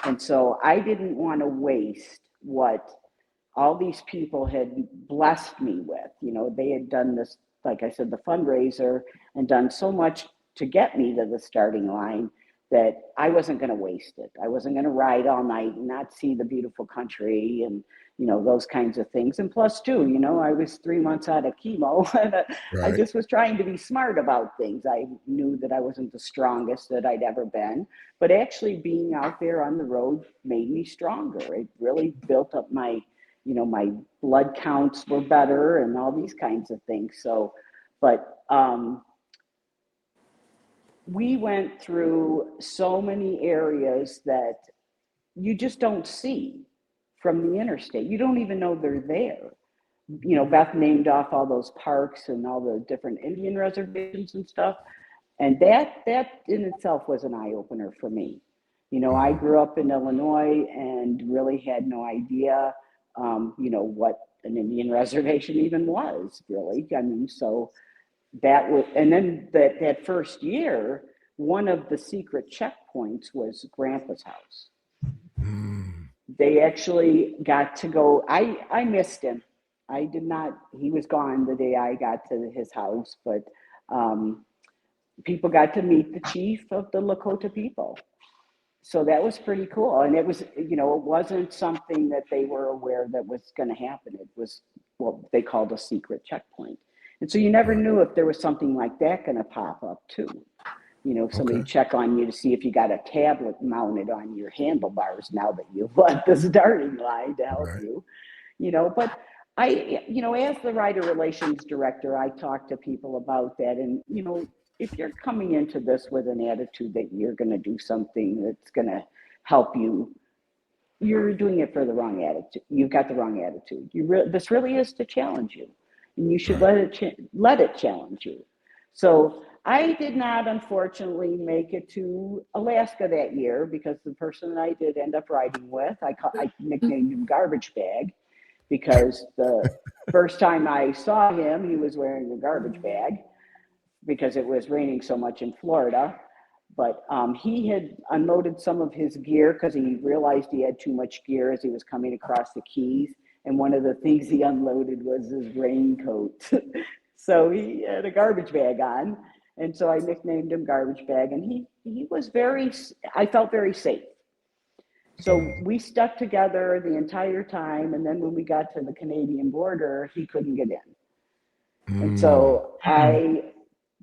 And so I didn't want to waste what all these people had blessed me with. They had done this, like I said, the fundraiser, and done so much to get me to the starting line that I wasn't going to waste it. I wasn't going to ride all night and not see the beautiful country and, those kinds of things. And plus too, I was 3 months out of chemo and I just was trying to be smart about things. I knew that I wasn't the strongest that I'd ever been, but actually being out there on the road made me stronger. It really built up my blood counts were better and all these kinds of things. So, but we went through so many areas that you just don't see from the interstate. You don't even know they're there. Beth named off all those parks and all the different Indian reservations and stuff. And that in itself was an eye-opener for me. I grew up in Illinois and really had no idea what an Indian reservation even was, really. I mean, so that was, and then that first year, one of the secret checkpoints was Grandpa's house. They actually got to go, I missed him. I did not, he was gone the day I got to his house, but people got to meet the chief of the Lakota people. So that was pretty cool. And it was, it wasn't something that they were aware that was going to happen. It was what they called a secret checkpoint. And so you never knew if there was something like that going to pop up too. Somebody check on you to see if you got a tablet mounted on your handlebars now that you've left the starting line to help you. But I, as the rider relations director, I talk to people about that. And, if you're coming into this with an attitude that you're going to do something that's going to help you, you're doing it for the wrong attitude. You've got the wrong attitude. This really is to challenge you, and you should let it challenge you. So I did not, unfortunately, make it to Alaska that year because the person that I did end up riding with, I nicknamed him Garbage Bag, because the first time I saw him, he was wearing a garbage bag because it was raining so much in Florida. But he had unloaded some of his gear because he realized he had too much gear as he was coming across the Keys. And one of the things he unloaded was his raincoat. So he had a garbage bag on. And so I nicknamed him Garbage Bag. And he was I felt very safe. So we stuck together the entire time. And then when we got to the Canadian border, he couldn't get in. And so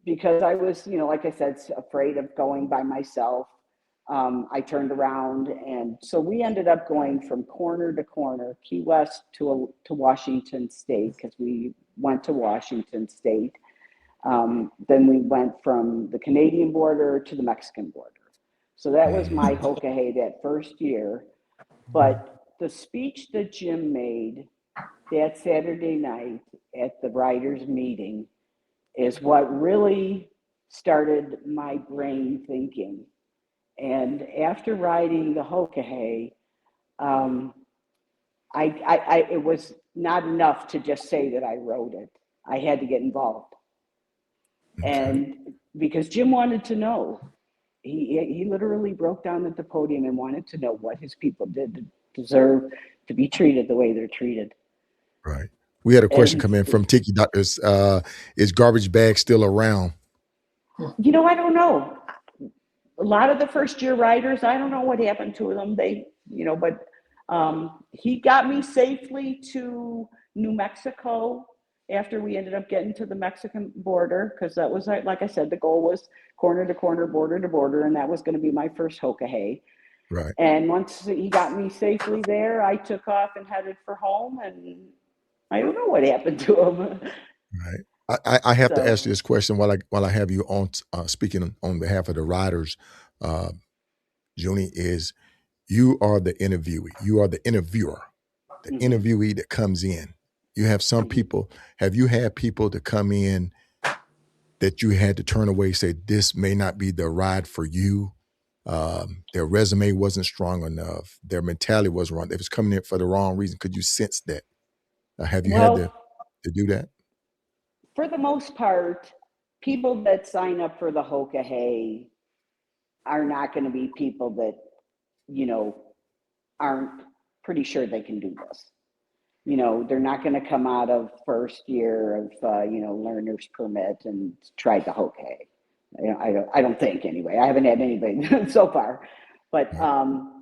because I was, like I said, afraid of going by myself, I turned around. And so we ended up going from corner to corner, Key West to Washington State, because we went to Washington State. Then we went from the Canadian border to the Mexican border. So that was my Hoka Hey that first year. But the speech that Jim made that Saturday night at the riders meeting is what really started my brain thinking. And after riding the Hoka Hey, it was not enough to just say that I rode it. I had to get involved. And because Jim wanted to know, he literally broke down at the podium and wanted to know what his people did to deserve to be treated the way they're treated. Right. We had a question And come in from Tiki Doctors. Is garbage bag still around? I don't know. A lot of the first year riders, I don't know what happened to them. But he got me safely to New Mexico after we ended up getting to the Mexican border, because that was, like I said, the goal was corner to corner, border to border, and that was going to be my first Hoka Hey. Right. And once he got me safely there, I took off and headed for home, and I don't know what happened to him. Right. I have to ask you this question while I have you on speaking on behalf of the riders. Junie, is you are the interviewee. You are the interviewer, the interviewee that comes in. You have some people. Have you had people to come in that you had to turn away, say this may not be the ride for you? Their resume wasn't strong enough. Their mentality was wrong. They was coming in for the wrong reason. Could you sense that? Have you had to do that? For the most part, people that sign up for the Hoka Hey are not going to be people that, aren't pretty sure they can do this. They're not going to come out of first year of, learner's permit and try the Hoka Hey. I don't think anyway. I haven't had anybody so far, but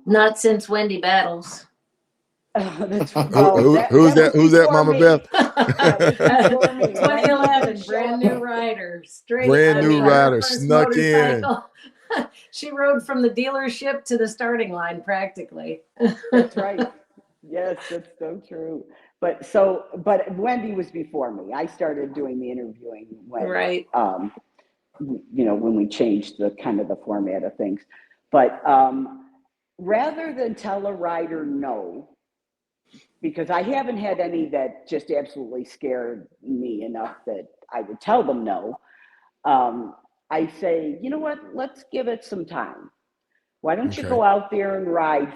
not since Wendy Battles. Who's that, Mama Beth? 2011, brand new rider, snuck in. She rode from the dealership to the starting line practically. That's right. Yes, that's so true. But Wendy was before me. I started doing the interviewing when, when we changed the kind of the format of things. But rather than tell a rider no, because I haven't had any that just absolutely scared me enough that I would tell them no. I say, you know what, let's give it some time. Why don't you go out there and ride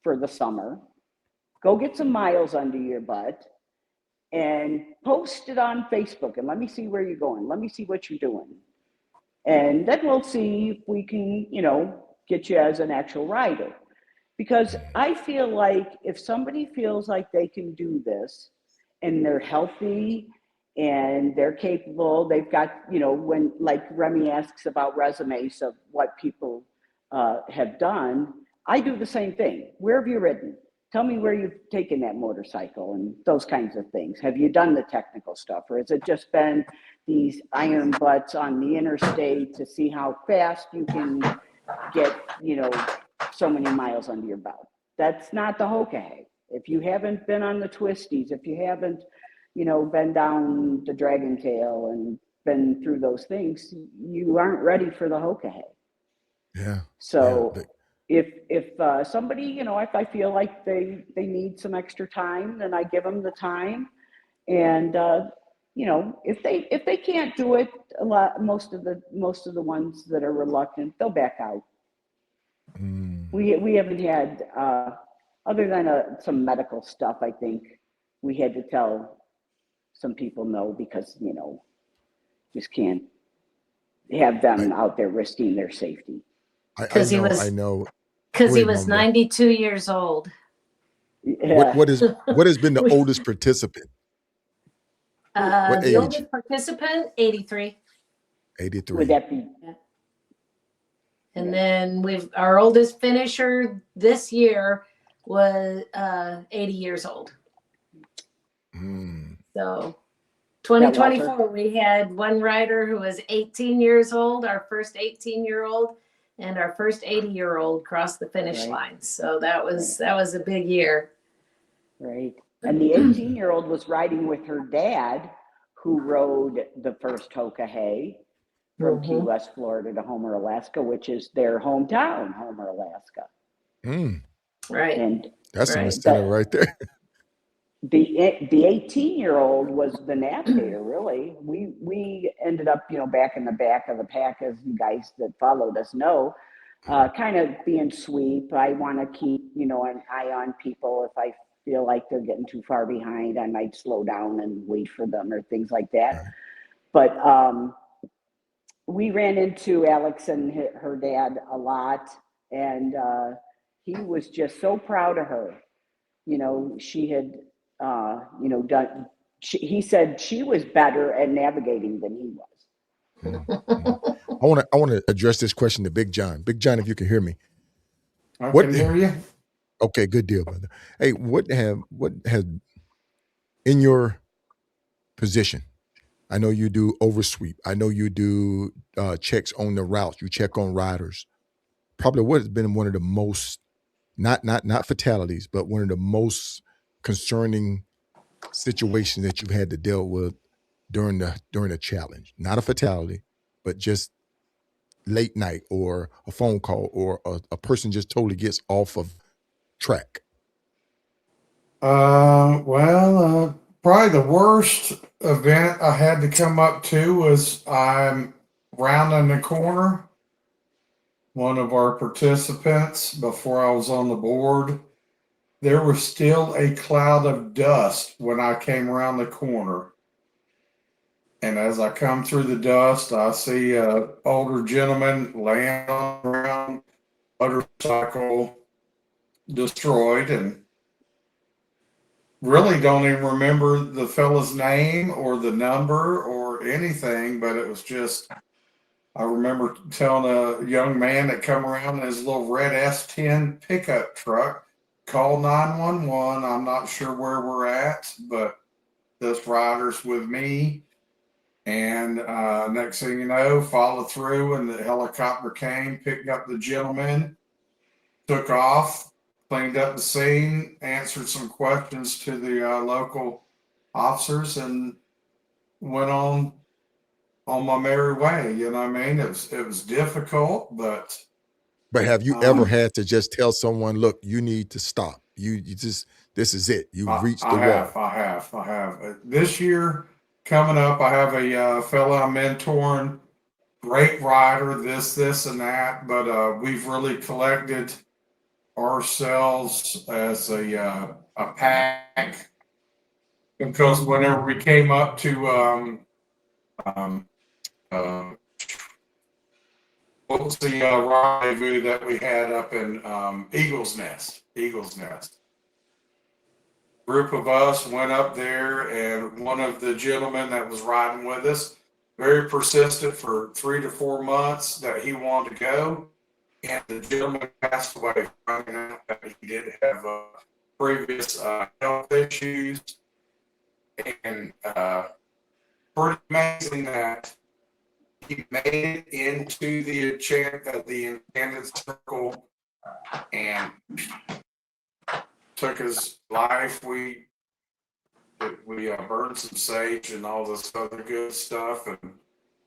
for the summer? Go get some miles under your butt and post it on Facebook and let me see where you're going. Let me see what you're doing. And then we'll see if we can, get you as an actual rider. Because I feel like if somebody feels like they can do this and they're healthy and they're capable, they've got, when like Remy asks about resumes of what people have done, I do the same thing. Where have you ridden? Tell me where you've taken that motorcycle and those kinds of things. Have you done the technical stuff, or has it just been these iron butts on the interstate to see how fast you can get, so many miles under your belt? That's not the Hoka Hey. If you haven't been on the twisties, if you haven't, been down the Dragon Tail and been through those things, you aren't ready for the Hoka Hey. Yeah. So if somebody, if I feel like they need some extra time, then I give them the time. And if they can't do it, most of the ones that are reluctant, they'll back out. We haven't had, other than some medical stuff, I think we had to tell some people no, because, just can't have them out there risking their safety. Because he was 92 years old. Yeah. What has been the oldest participant? What the age? oldest participant, 83. 83. Would that be? Yeah. And then our oldest finisher this year was 80 years old. So 2024, we had one rider who was 18 years old, our first 18-year-old, and our first 80-year-old crossed the finish line. So that was a big year. Right. And the 18-year-old was riding with her dad, who rode the first Hoka Hey from Key West, Florida to Homer, Alaska, which is their hometown, Homer, Alaska. Right. And that's an incentive right there. The 18-year-old was the navigator, really. We ended up, back in the back of the pack, as you guys that followed us know, kind of being sweep. I want to keep, an eye on people. If I feel like they're getting too far behind, I might slow down and wait for them or things like that. But we ran into Alex and her dad a lot, and he was just so proud of her. You know, she had, you know, done. He said she was better at navigating than he was. I want to address this question to Big John. Big John, if you can hear me. I can hear you. Okay, good deal, brother. Hey, what has in your position? I know you do oversweep. I know you do checks on the routes. You check on riders. Probably what has been one of the most, not fatalities, but one of the most concerning situations that you've had to deal with during the challenge. Not a fatality, but just late night or a phone call or a person just totally gets off of track. Probably the worst event I had to come up to was I'm rounding the corner. One of our participants, before I was on the board, there was still a cloud of dust when I came around the corner. And as I come through the dust, I see an older gentleman laying on the ground, motorcycle destroyed, and really don't even remember the fella's name or the number or anything, but it was just, I remember telling a young man that come around in his little red S10 pickup truck, call 911. I'm not sure where we're at, but this rider's with me. And next thing you know, followed through, and the helicopter came, picked up the gentleman, took off, cleaned up the scene, answered some questions to the local officers, and went on my merry way. You know what I mean? It was difficult, but have you ever had to just tell someone, look, you need to stop? You just, this is it. You've reached the wall. I have. This year coming up, I have a fella I'm mentoring, great rider, this and that, but we've really collected ourselves as a pack, because whenever we came up to what was the rendezvous that we had up in Eagle's Nest? Group of us went up there, and one of the gentlemen that was riding with us, very persistent for 3 to 4 months that he wanted to go, and the gentleman passed away, finding out that he did have previous health issues, and pretty amazing that he made it into the enchanted circle and took his life. We burned some sage and all this other good stuff, and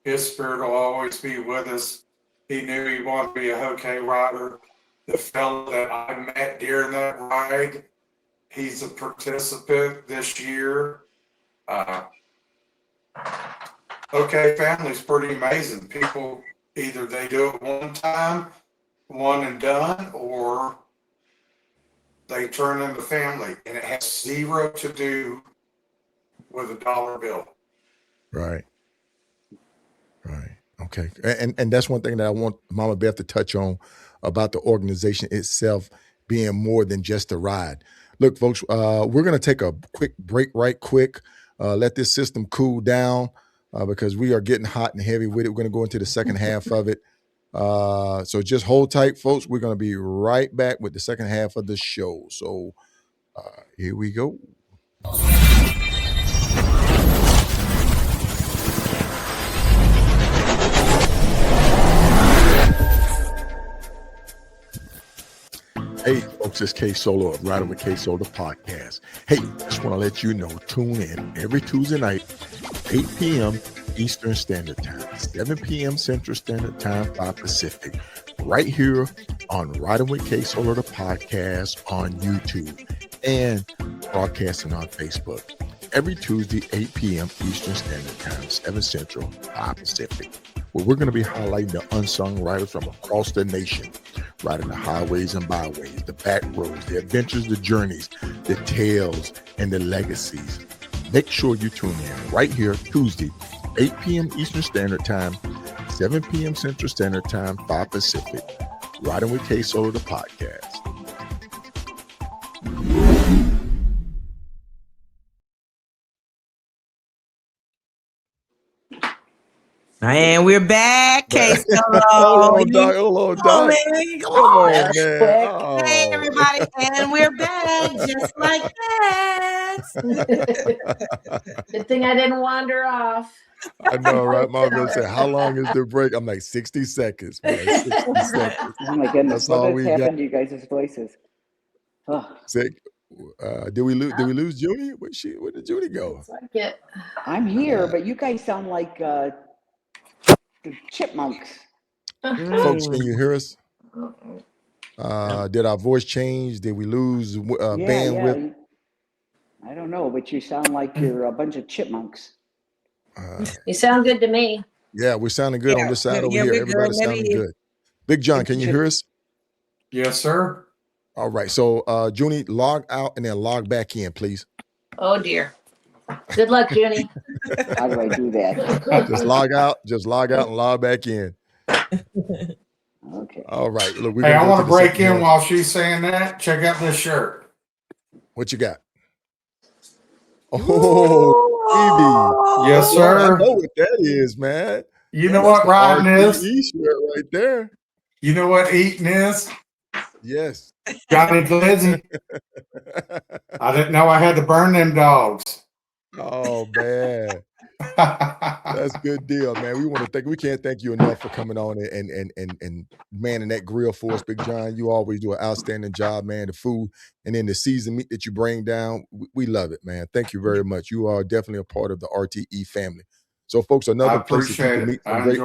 his spirit will always be with us. He knew he wanted to be a Hoka Hey rider. The fellow that I met during that ride, he's a participant this year. Okay, family's pretty amazing. People, either they do it one time, one and done, or they turn into family, and it has zero to do with a dollar bill. Right. Okay. And that's one thing that I want Mama Beth to touch on about the organization itself being more than just a ride. Look, folks, we're going to take a quick break right quick. Let this system cool down because we are getting hot and heavy with it. We're going to go into the second half of it. So just hold tight, folks. We're going to be right back with the second half of the show. So here we go. Hey, folks, it's KSolo of Rider with KSolo podcast. Hey, just want to let you know, tune in every Tuesday night, 8 p.m. Eastern Standard Time, 7 p.m. Central Standard Time, 5 Pacific, right here on Rider with KSolo, the podcast on YouTube and broadcasting on Facebook. Every Tuesday, 8 p.m. Eastern Standard Time, 7 Central, 5 Pacific, where we're going to be highlighting the unsung riders from across the nation, riding the highways and byways, the back roads, the adventures, the journeys, the tales, and the legacies. Make sure you tune in right here, Tuesday, 8 p.m. Eastern Standard Time, 7 p.m. Central Standard Time, 5 Pacific. Riding with KSolo, the podcast. And we're back, KSolo. Hold on, Doc. Hold on, Doc. Man, Come on, That's man. quick. Oh. Hey, everybody, and we're back just like that. Good thing I didn't wander off. I know, right? Mom gonna say, how long is the break? I'm like, 60 seconds, man. 60 seconds. Oh my goodness, That's what all has we got. happened to you guys' voices? Oh, Say, did we lose Junie? Where did Junie go? Looks like it. I'm here, but you guys sound like the chipmunks. Folks, can you hear us? Did our voice change? Did we lose bandwidth? I don't know, but you sound like you're a bunch of chipmunks. You sound good to me. Yeah, we're sounding good on this side over here. Everybody's sounding good. Big John, can you hear us? Yes, sir. All right. So, Junie, log out and then log back in, please. Oh dear. Good luck, Junie. How do I do that? Just log out and log back in. Okay. All right. Look, Hey, I want to break in while she's saying that. Check out this shirt. What you got? Oh, Evie. Yes, sir. I know what that is, man. You know what riding is? Shirt right there. You know what eating is? Yes. Johnny Glizzy. I didn't know I had to burn them dogs. Oh, man. That's a good deal, man. We can't thank you enough for coming on and manning that grill for us, Big John. You always do an outstanding job, man. The food and then the seasoned meat that you bring down, we love it, man. Thank you very much. You are definitely a part of the RTE family. So, folks, another place that you can meet some great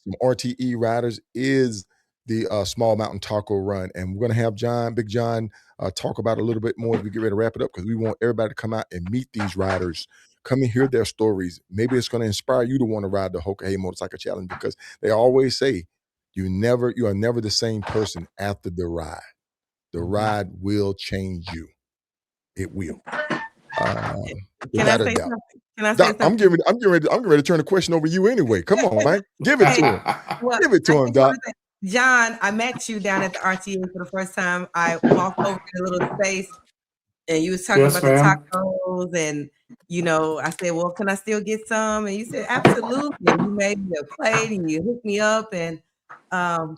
some RTE riders is the Small Mountain Taco Run, and we're going to have Big John, talk about it a little bit more as we get ready to wrap it up, because we want everybody to come out and meet these riders. Come and hear their stories. Maybe it's going to inspire you to want to ride the Hoka Hey Motorcycle Challenge, because they always say you are never the same person after the ride. The ride will change you. It will. Can I say something? Doc, I'm getting ready to turn the question over to you anyway. Come on, man. Give it to him. Give it to him, Doc. John, I met you down at the RTA for the first time. I walked over to the little space and you was talking about the tacos, and I said, well, can I still get some? And you said, absolutely. And you made me a plate and you hooked me up. And I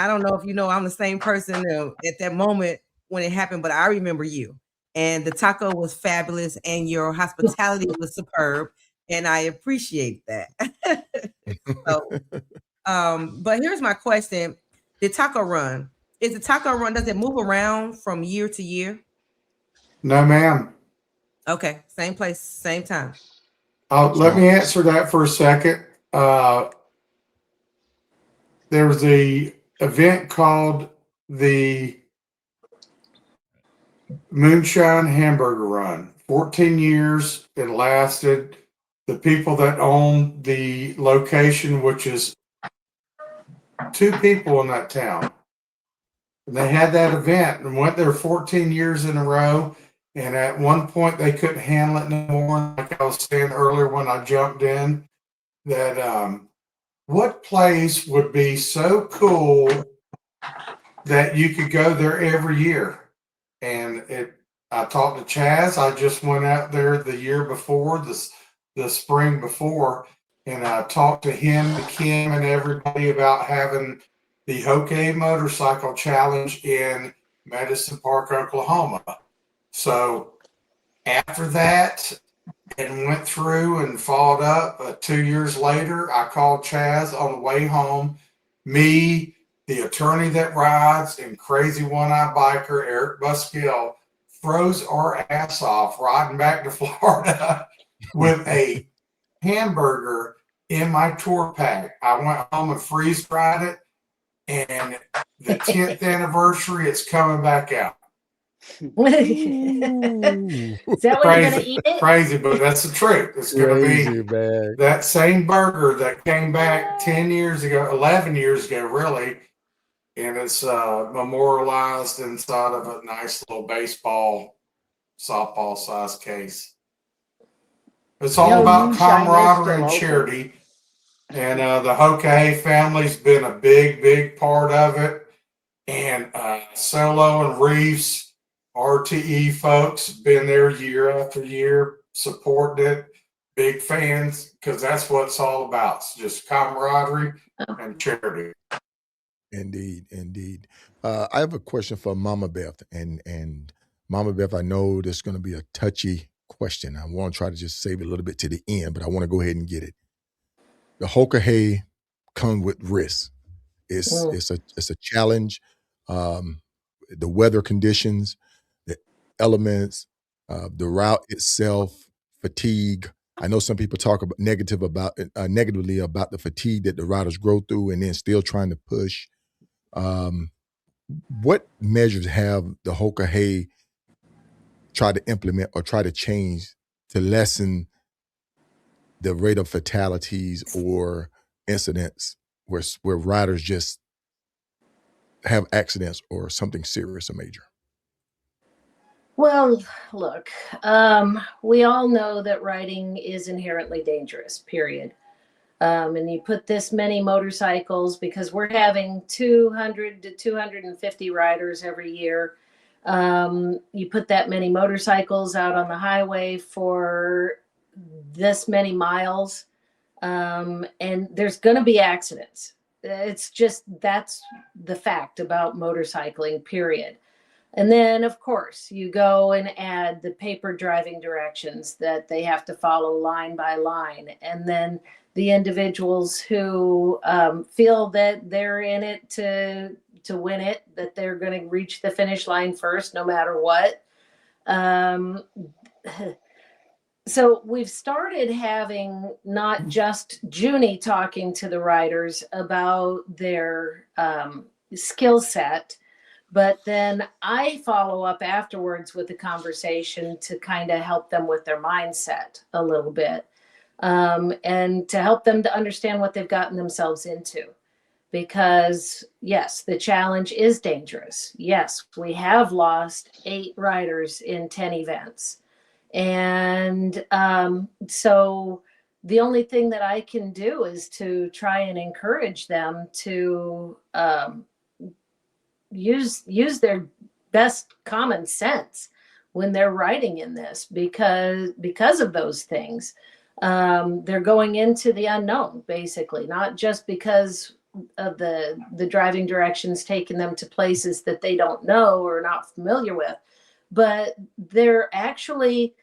don't know if I'm the same person at that moment when it happened, but I remember you. And the taco was fabulous and your hospitality was superb. And I appreciate that. But here's my question. The taco run, does it move around from year to year? No, ma'am. Okay, same place, same time. Let me answer that for a second. There was a event called the Moonshine Hamburger Run. 14 years it lasted. The people that own the location, which is 2 people in that town, and they had that event and went there 14 years in a row. And at one point they couldn't handle it no more. Like I was saying earlier when I jumped in, that what place would be so cool that you could go there every year? And I talked to Chaz. I just went out there the year before, the spring before, and I talked to him and Kim and everybody about having the Hoka Hey Motorcycle Challenge in Medicine Park, Oklahoma. So after that, and went through and followed up 2 years later, I called Chaz on the way home. Me, the attorney that rides, and crazy one-eyed biker Eric Buskill froze our ass off riding back to Florida with a hamburger in my tour pack. I went home and freeze dried it, and the 10th anniversary, it's coming back out. Is that what you're gonna eat it? Crazy, but that's the truth. It's gonna be that same burger that came back 10 years ago, 11 years ago, really, and it's memorialized inside of a nice little softball size case. It's all about camaraderie and charity. And the Hoka Hey family's been a big part of it. And Solo and Reefs, RTE folks, been there year after year, supporting it. Big fans, because that's what it's all about. It's just camaraderie and charity. Indeed, indeed. I have a question for Mama Beth, and Mama Beth, I know this is going to be a touchy question. I want to try to just save it a little bit to the end, but I want to go ahead and get it. The Hoka Hey come with risk. It's a challenge. The weather conditions, the elements, the route itself, fatigue. I know some people talk about negatively about the fatigue that the riders go through, and then still trying to push. What measures have the Hoka Hey tried to implement or try to change to lessen the rate of fatalities or incidents where riders just have accidents or something serious or major? Well, look, we all know that riding is inherently dangerous, period. And you put this many motorcycles, because we're having 200 to 250 riders every year. You put that many motorcycles out on the highway for this many miles, and there's going to be accidents. It's just, that's the fact about motorcycling, period. And then, of course, you go and add the paper driving directions that they have to follow line by line. And then the individuals who feel that they're in it to win it, that they're going to reach the finish line first, no matter what. So we've started having not just Junie talking to the riders about their skill set, but then I follow up afterwards with a conversation to kind of help them with their mindset a little bit, and to help them to understand what they've gotten themselves into. Because yes, the challenge is dangerous. Yes, we have lost 8 riders in 10 events. And so the only thing that I can do is to try and encourage them to use their best common sense when they're riding in this, because of those things. They're going into the unknown, basically, not just because of the driving directions taking them to places that they don't know or not familiar with, but they're actually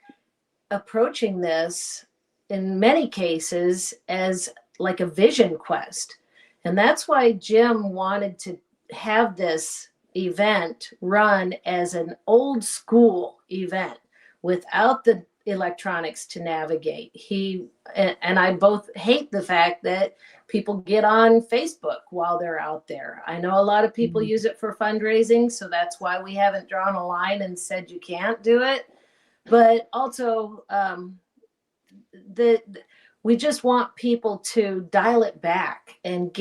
approaching this in many cases as like a vision quest. And that's why Jim wanted to have this event run as an old school event without the electronics to navigate. He and I both hate the fact that people get on Facebook while they're out there. I know a lot of people use it for fundraising, so that's why we haven't drawn a line and said you can't do it. But also, we just want people to dial it back and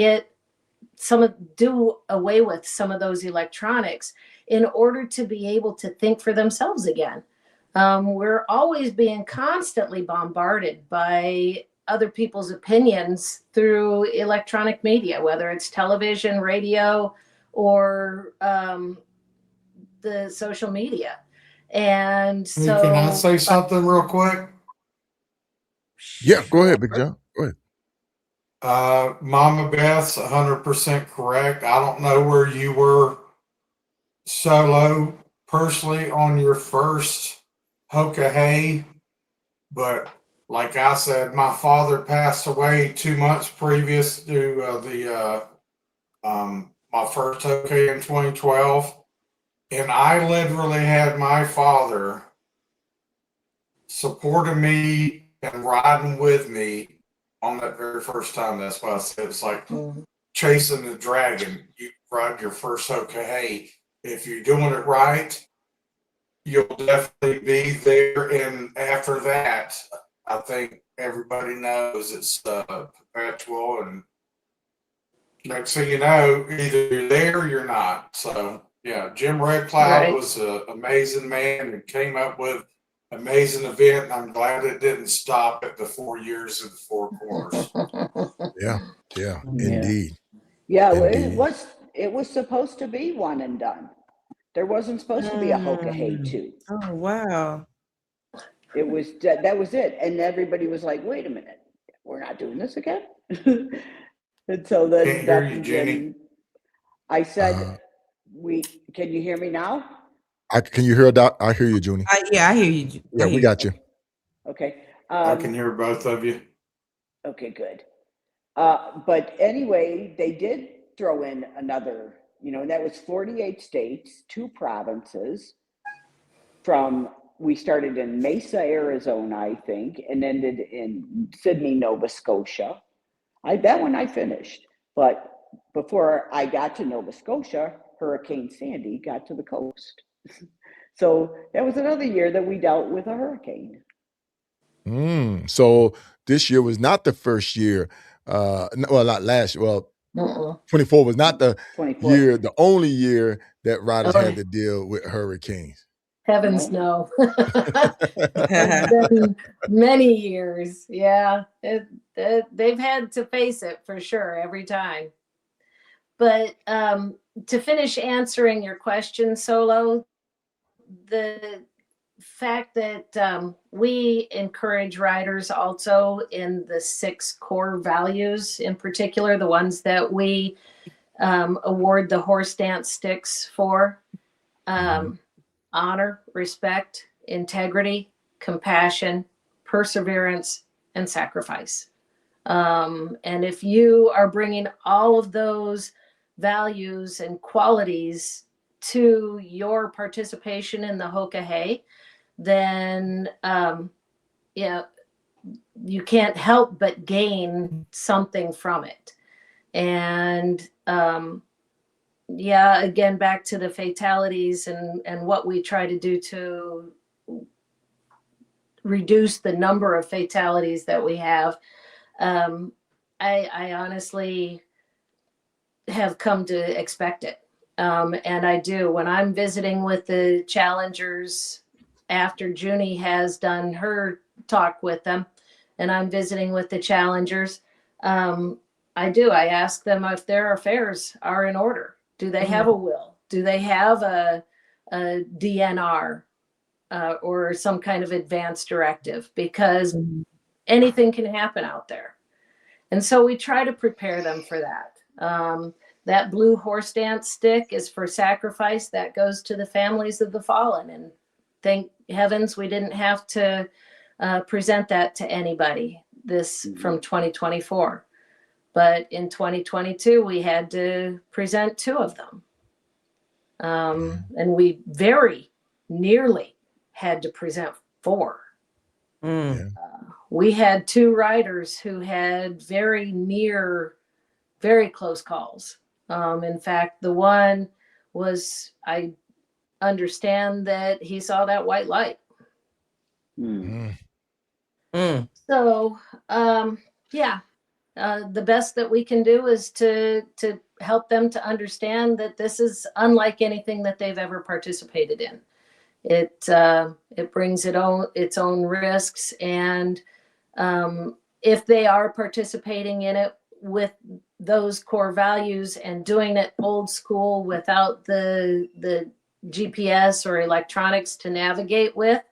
do away with some of those electronics in order to be able to think for themselves again. We're always being constantly bombarded by other people's opinions through electronic media, whether it's television, radio, or the social media. And so, can I say something real quick? Yeah, go ahead, Big John. Go ahead. Mama Beth's 100% correct. I don't know where you were, Solo, personally on your first Hoka Hey, but like I said, my father passed away 2 months previous to my first Hoka Hey in 2012, and I literally had my father supporting me and riding with me on that very first time. That's why I said it's like chasing the dragon. You ride your first Hoka Hey. If you're doing it right, you'll definitely be there. And after that, I think everybody knows it's perpetual. And next thing you know, either you're there or you're not. So yeah, Jim Red Cloud was an amazing man and came up with amazing event, and I'm glad it didn't stop at the 4 years of the Four Corners. Yeah, yeah, Yeah. indeed. Yeah, well, Indeed. it was supposed to be one and done. There wasn't supposed to be a Hoka Hey 2. Oh, wow. It was that was it, and everybody was like, "Wait a minute, we're not doing this again." And so then Can't hear Beth you, and Jenny. Jen, I said, Uh, Can you hear me now?" can you hear Doc? I hear you, Junie. Yeah, I hear you. Yeah, we got you. Okay. I can hear both of you. Okay, good. But anyway, they did throw in another, and that was 48 states, 2 provinces. We started in Mesa, Arizona, I think, and ended in Sydney, Nova Scotia. That one I finished, but before I got to Nova Scotia, Hurricane Sandy got to the coast. So that was another year that we dealt with a hurricane. So this year was not the first year. Well, not last year. Well, 24 was not the 24. year, the only year that riders Oh, had to deal with hurricanes. Heavens no. It's been many years. Yeah, they've had to face it for sure every time. But to finish answering your question, Solo, the fact that we encourage riders also in the 6 core values, in particular, the ones that we award the horse dance sticks for. Honor, respect, integrity, compassion, perseverance, and sacrifice. And if you are bringing all of those values and qualities to your participation in the Hoka Hey, then you can't help but gain something from it. And again, back to the fatalities and what we try to do to reduce the number of fatalities that we have. I honestly have come to expect it. And I do. When I'm visiting with the challengers after Junie has done her talk with them, and I'm visiting with the challengers, I do. I ask them if their affairs are in order. Do they have a will? Do they have a DNR or some kind of advance directive? Because anything can happen out there. And so we try to prepare them for that. That blue horse dance stick is for sacrifice that goes to the families of the fallen. And thank heavens we didn't have to present that to anybody from 2024. But in 2022, we had to present 2 of them. And we very nearly had to present 4. We had 2 riders who had very close calls. In fact, the one was, I understand that he saw that white light. So, the best that we can do is to help them to understand that this is unlike anything that they've ever participated in. It brings its own risks, and if they are participating in it with those core values and doing it old school without the GPS or electronics to navigate with,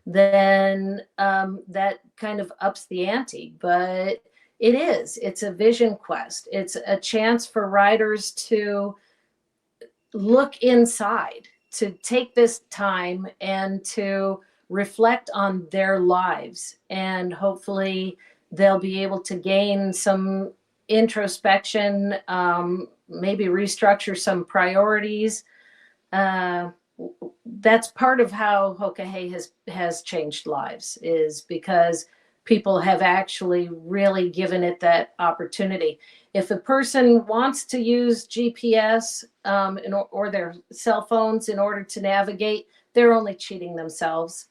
then that kind of ups the ante. But it's a vision quest. It's a chance for riders to look inside, to take this time and to reflect on their lives. And hopefully they'll be able to gain some introspection, maybe restructure some priorities. That's part of how Hoka Hey has changed lives, is because people have actually really given it that opportunity. If a person wants to use GPS or their cell phones in order to navigate, they're only cheating themselves.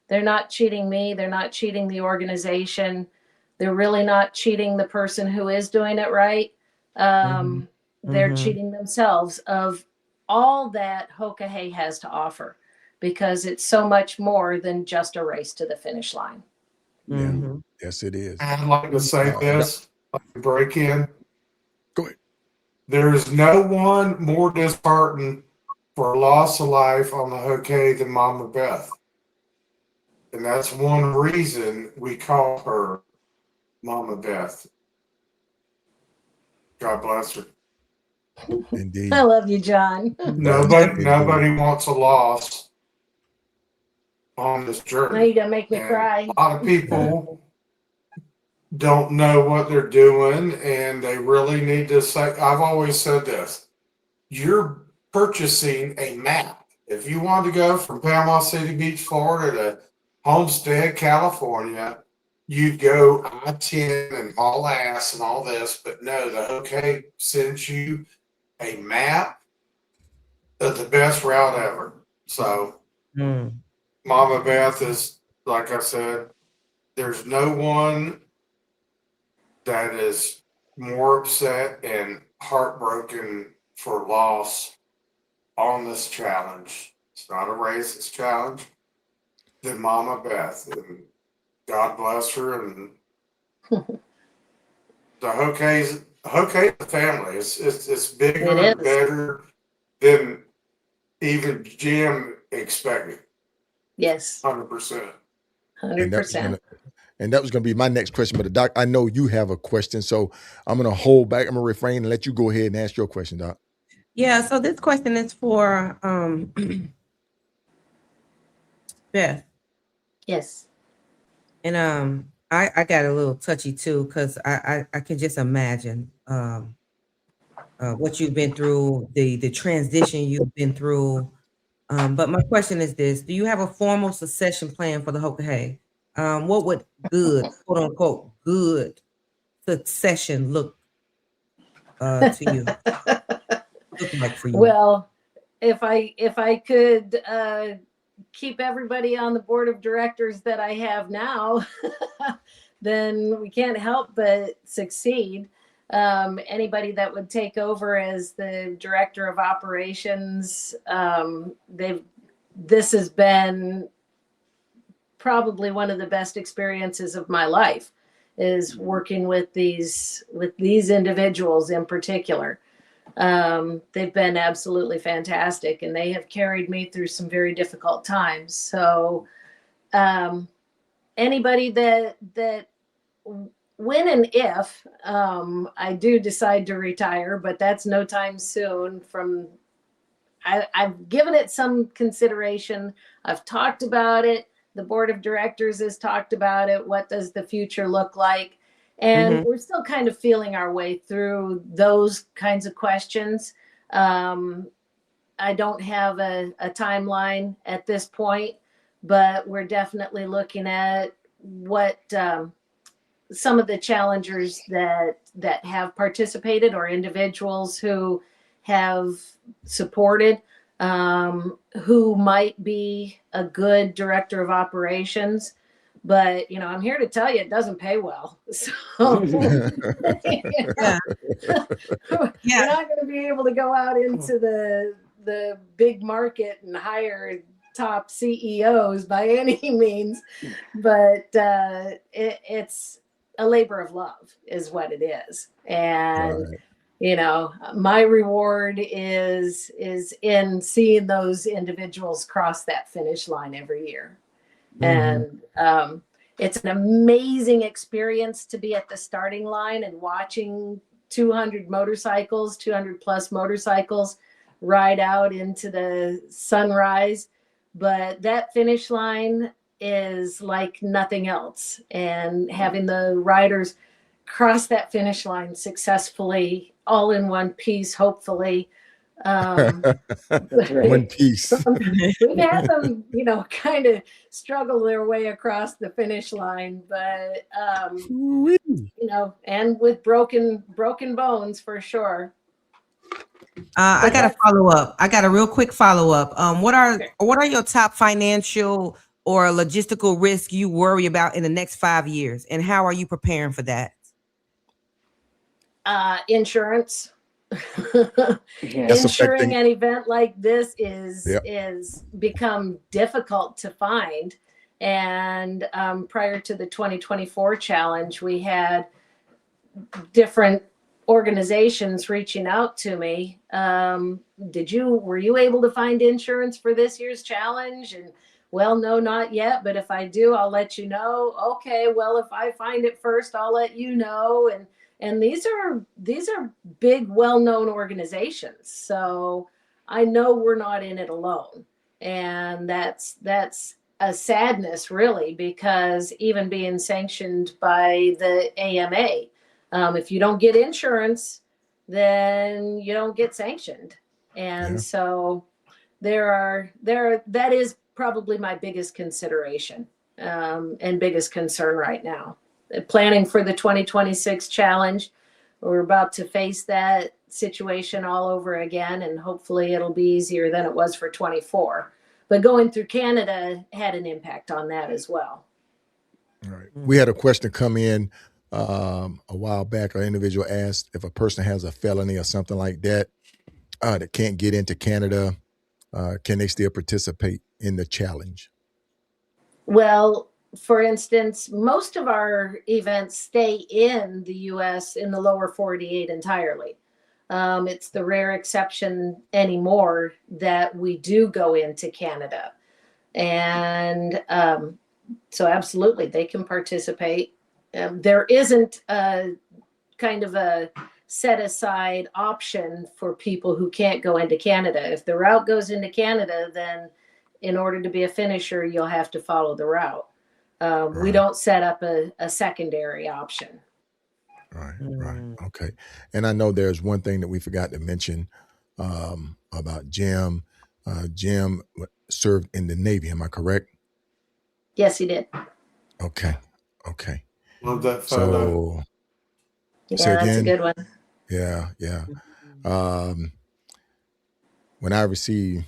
They're not cheating me. They're not cheating the organization. They're really not cheating the person who is doing it right. They're cheating themselves of all that Hoka Hey has to offer. because it's so much more than just a race to the finish line. Yeah. Mhm. Yes, it is. I'd like to say this, like to break in. Go ahead. There is no one more disheartened for loss of life on the Hoka Hey than Mama Beth. And that's one reason we call her Mama Beth. God bless her. Indeed. I love you, John. Nobody wants a loss on this Now journey. you're gonna make me And cry. a lot of people don't know what they're doing, and they really need to say, I've always said this, you're purchasing a map. If you want to go from Panama City Beach, Florida to Homestead, California, you'd go I-10 and haul ass and all this, but no, the Hoka Hey sends you a map of the best route ever. So Mm. Mama Beth is, like I said, there's no one that is more upset and heartbroken for loss on this challenge. It's not a race, it's a challenge. Than Mama Beth. And God bless her. And the Hoka Hey's the family. It's bigger It and is. better than even Jim expected. Yes, 100%. 100%. And that was gonna be my next question. But Doc, I know you have a question, so I'm gonna hold back. I'm gonna refrain and let you go ahead and ask your question, Doc. Yeah, so this question is for Beth. Yes. And I got a little touchy too, because I can just imagine what you've been through, the transition you've been through. But my question is this: do you have a formal succession plan for the Hoka Hey? What would good, quote unquote, good succession look to you? Look like for you? Well, if I could keep everybody on the board of directors that I have now, then we can't help but succeed. Anybody that would take over as the director of operations, this has been probably one of the best experiences of my life, is working with these individuals in particular. They've been absolutely fantastic, and they have carried me through some very difficult times. So anybody that when and if I do decide to retire, but that's no time soon, I've given it some consideration. I've talked about it. The board of directors has talked about it. What does the future look like? And we're still kind of feeling our way through those kinds of questions. I don't have a timeline at this point, but we're definitely looking at what some of the challengers that have participated, or individuals who have supported, who might be a good director of operations. But I'm here to tell you, it doesn't pay well. So Yeah. we're not going to be able to go out into the big market and hire top CEOs by any means, but it's a labor of love is what it is. And my reward is in seeing those individuals cross that finish line every year. And it's an amazing experience to be at the starting line and watching 200 plus motorcycles ride out into the sunrise. But that finish line is like nothing else. And having the riders cross that finish line successfully, all in one piece, hopefully. One piece. We've had them, kind of struggle their way across the finish line, but and with broken bones for sure. I got a follow up. I got a real quick follow up. What are your top financial or logistical risks you worry about in the next 5 years, and how are you preparing for that? Insurance. Yeah. That's Ensuring affecting. an event like this Yep. is become difficult to find. And prior to the 2024 challenge, we had different organizations reaching out to me. Were you able to find insurance for this year's challenge? And well, no, not yet, but if I do, I'll let you know. Okay, well, if I find it first, I'll let you know. And these are big, well-known organizations. So I know we're not in it alone. And that's a sadness, really, because even being sanctioned by the AMA, if you don't get insurance, then you don't get sanctioned. And Yeah. so that is probably my biggest consideration, and biggest concern right now. Planning for the 2026 challenge, we're about to face that situation all over again, and hopefully it'll be easier than it was for 24. But going through Canada had an impact on that as well. All right. We had a question come in a while back. An individual asked if a person has a felony or something like that that can't get into Canada, can they still participate in the challenge? Well, for instance, most of our events stay in the US in the lower 48 entirely. It's the rare exception anymore that we do go into Canada. And so absolutely, they can participate. There isn't a kind of a set aside option for people who can't go into Canada. If the route goes into Canada, then in order to be a finisher, you'll have to follow the route. We Right. don't set up a secondary option. Right. Right. Okay. And I know there's one thing that we forgot to mention about Jim. Jim served in the Navy. Am I correct? Yes, he did. Okay. Okay. Love that photo. So Yeah, say that's a again. good one. Yeah. Yeah. When I received,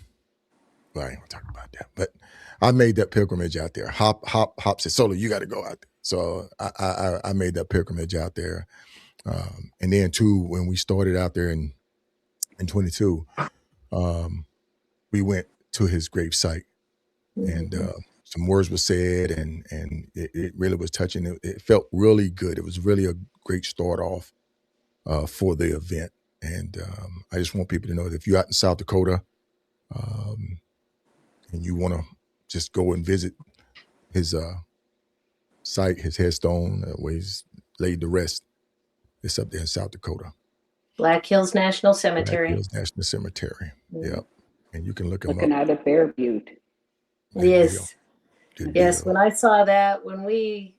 well, I ain't gonna talk about that, but I made that pilgrimage out there. Hop said, Solo, you got to go out there. So I made that pilgrimage out there. And then too, when we started out there in 22, we went to his grave site, and some words were said, and it really was touching. It felt really good. It was really a great start off for the event. And I just want people to know that if you're out in South Dakota, and you want to just go and visit his site, his headstone, where he's laid to rest, it's up there in South Dakota. Black Hills National Black Cemetery. Hills National Cemetery. Yep. And you can look him Looking up. out of Bear Butte. Good Yes. deal. Good Yes, deal. when I saw that, when we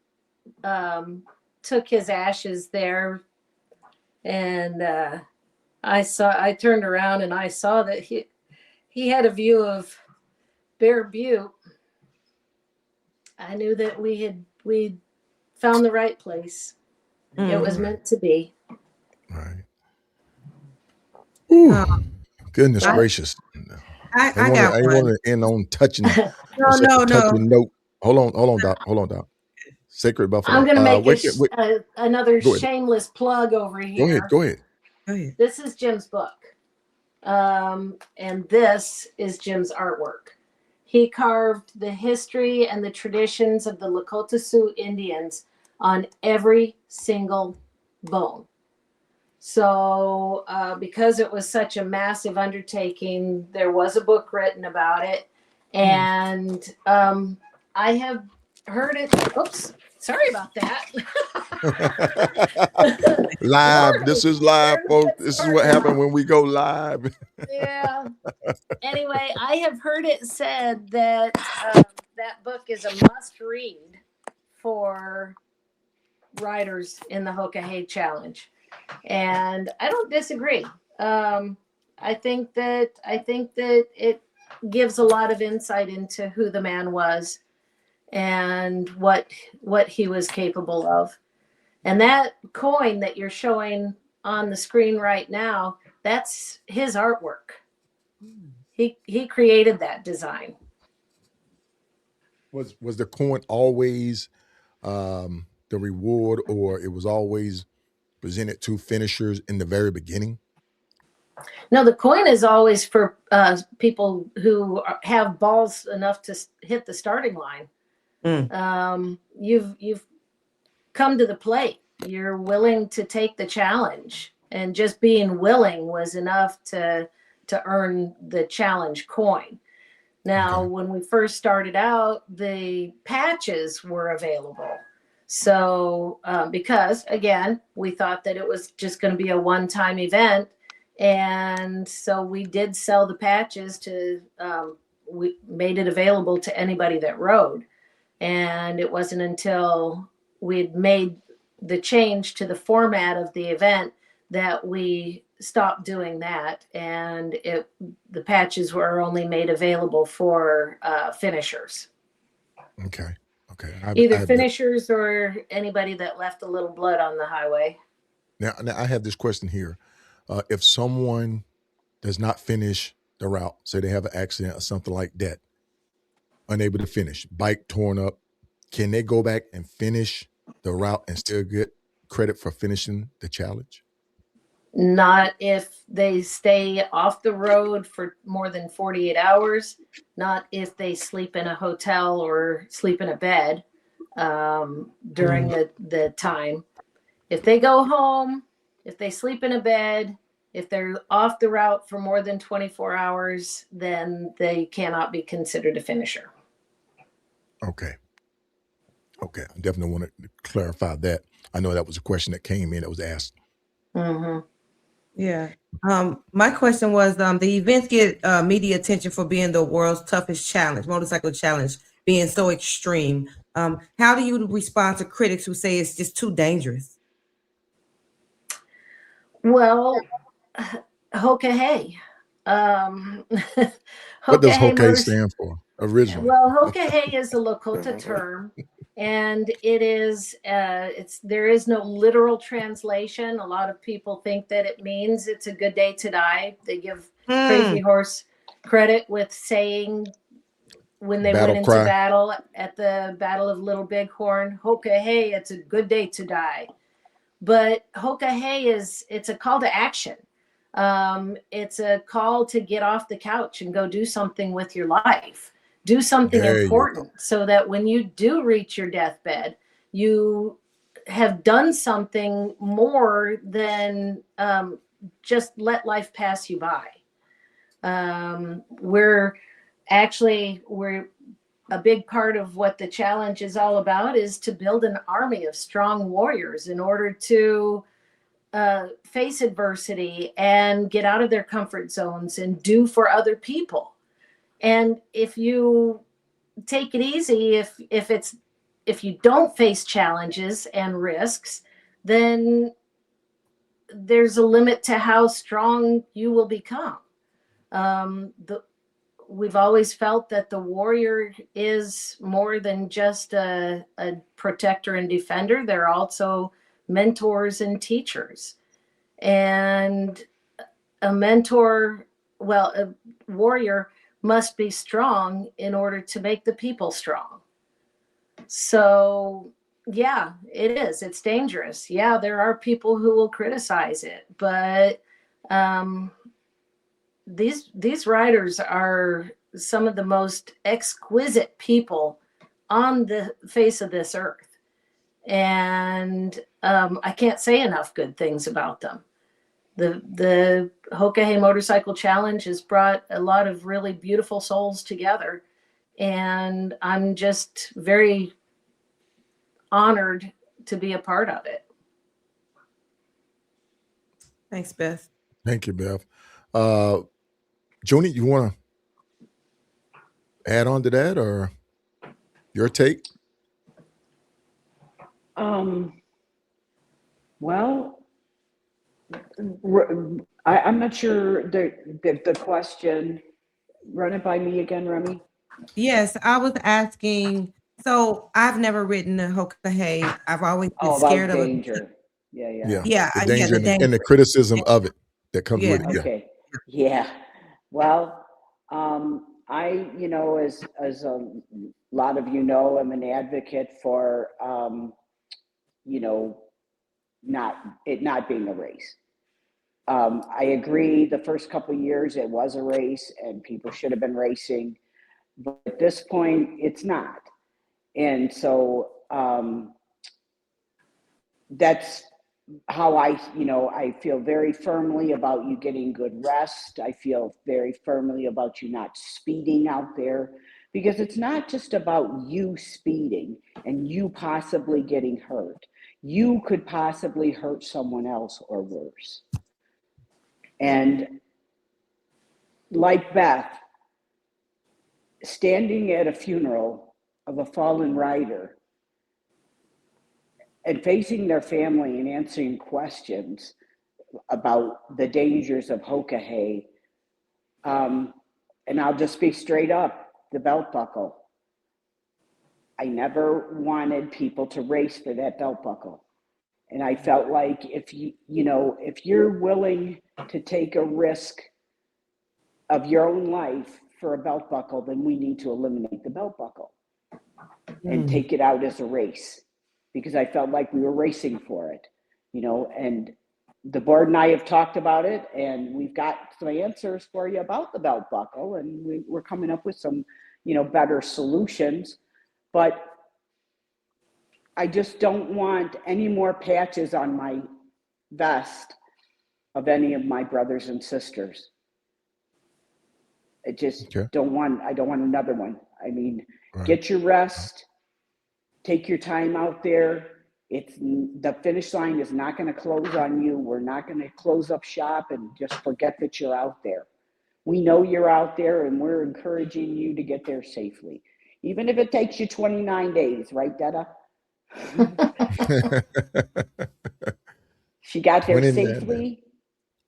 took his ashes there, and I turned around and I saw that he had a view of Bear Butte, I knew that we'd found the right place. It was meant to be. Right. Ooh, goodness I- gracious. I I got want one. to end on touching No, such no, a touching no. note. Hold on, Doc. Sacred Buffalo. I'm going to make wait, another go ahead. shameless plug over here. Go ahead. Go ahead. This is Jim's book. And this is Jim's artwork. He carved the history and the traditions of the Lakota Sioux Indians on every single bone. So because it was such a massive undertaking, there was a book written about it. And I have heard it. Oops, sorry about that. Live. This is live, folks. This is what happened when we go live. Yeah. Anyway, I have heard it said that that book is a must read for riders in the Hoka Hey Challenge. And I don't disagree. I think that it gives a lot of insight into who the man was and what he was capable of. And that coin that you're showing on the screen right now, that's his artwork. He created that design. Was the coin always the reward, or it was always presented to finishers in the very beginning? No, the coin is always for people who have balls enough to hit the starting line. You've come to the plate. You're willing to take the challenge, and just being willing was enough to earn the challenge coin. Now, when we first started out, the patches were available. So because, again, we thought that it was just going to be a one-time event. And so we did sell the patches to, we made it available to anybody that rode. And it wasn't until we'd made the change to the format of the event that we stopped doing that. And the patches were only made available for finishers. Okay. Either finishers or anybody that left a little blood on the highway. Now I have this question here. If someone does not finish the route, say they have an accident or something like that, unable to finish, bike torn up, can they go back and finish the route and still get credit for finishing the challenge? Not if they stay off the road for more than 48 hours, not if they sleep in a hotel or sleep in a bed during the time. If they go home, if they sleep in a bed, if they're off the route for more than 24 hours, then they cannot be considered a finisher. Okay. I definitely want to clarify that. I know that was a question that came in that was asked. Yeah. My question was, the events get media attention for being the world's toughest challenge, motorcycle challenge, being so extreme. How do you respond to critics who say it's just too dangerous? Well, Hoka Hey. What does Hoka Hey stand for originally? Well, Hoka Hey is a Lakota term, and it is there is no literal translation. A lot of people think that it means it's a good day to die. They give Crazy Horse credit with saying when they went into battle at the Battle of Little Bighorn, Hoka Hey, it's a good day to die. But Hoka Hey it's a call to action. It's a call to get off the couch and go do something with your life. Do something important so that when you do reach your deathbed, you have done something more than just let life pass you by. We're a big part of what the challenge is all about is to build an army of strong warriors in order to face adversity and get out of their comfort zones and do for other people. And if you take it easy, if you don't face challenges and risks, then there's a limit to how strong you will become. We've always felt that the warrior is more than just a protector and defender. They're also mentors and teachers. And a warrior must be strong in order to make the people strong. So, yeah, it is. It's dangerous. Yeah, there are people who will criticize it, but these riders are some of the most exquisite people on the face of this earth. And I can't say enough good things about them. The Hoka Hey Motorcycle Challenge has brought a lot of really beautiful souls together. And I'm just very honored to be a part of it. Thanks, Beth. Thank you, Beth. Junie, you want to add on to that or your take? Well, I'm not sure the question. Run it by me again, Remy. Yes, I was asking. So I've never ridden a Hoka Hey. I've always been scared of danger. Yeah. Yeah. The danger and the criticism of it that comes with it. Okay. Yeah. Well, I, as a lot of I'm an advocate for, not being a race. I agree. The first couple of years, it was a race, and people should have been racing. But at this point, it's not. And so that's how I feel very firmly about you getting good rest. I feel very firmly about you not speeding out there, because it's not just about you speeding and you possibly getting hurt. You could possibly hurt someone else or worse. And like Beth, standing at a funeral of a fallen rider and facing their family and answering questions about the dangers of Hoka Hey, and I'll just be straight up, the belt buckle. I never wanted people to race for that belt buckle. And I felt like if you're willing to take a risk of your own life for a belt buckle, then we need to eliminate the belt buckle and take it out as a race, because I felt like we were racing for it, and the board and I have talked about it, and we've got some answers for you about the belt buckle, and we're coming up with some, better solutions. But I just don't want any more patches on my vest of any of my brothers and sisters. I just don't want another one. I mean, Get your rest, take your time out there. The finish line is not going to close on you. We're not going to close up shop and just forget that you're out there. We know you're out there, and we're encouraging you to get there safely, even if it takes you 29 days, right, Detta? She got there safely.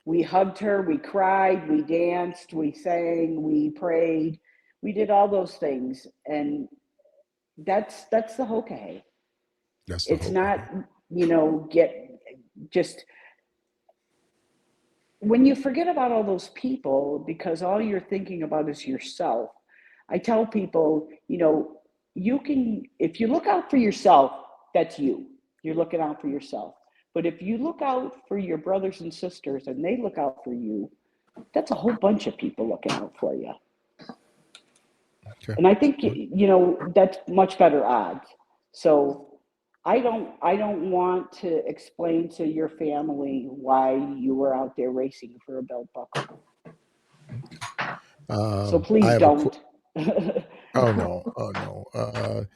We hugged her, we cried, we danced, we sang, we prayed, we did all those things, and that's the Hoka Hey. It's not, when you forget about all those people because all you're thinking about is yourself. I tell people, you can, if you look out for yourself, that's you. You're looking out for yourself. But if you look out for your brothers and sisters and they look out for you, that's a whole bunch of people looking out for you. Okay. And I think, that's much better odds. So I don't want to explain to your family why you were out there racing for a belt buckle. So please don't. Oh no.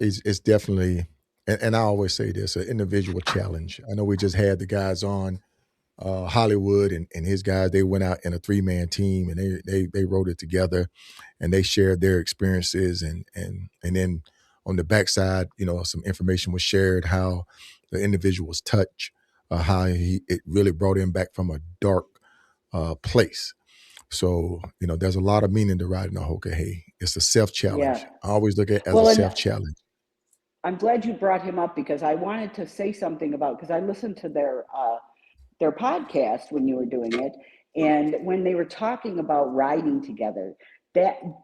It's definitely, and I always say this, an individual challenge. I know we just had the guys on, Hollywood and his guys. They went out in a 3-man team, and they wrote it together, and they shared their experiences, and then on the backside, some information was shared how the individual was touched, how it really brought him back from a dark place. So, there's a lot of meaning to riding a Hoka Hey. It's a self-challenge. Yeah. I always look at it as a self-challenge. I'm glad you brought him up, because I wanted to say something because I listened to their podcast when you were doing it. And when they were talking about riding together,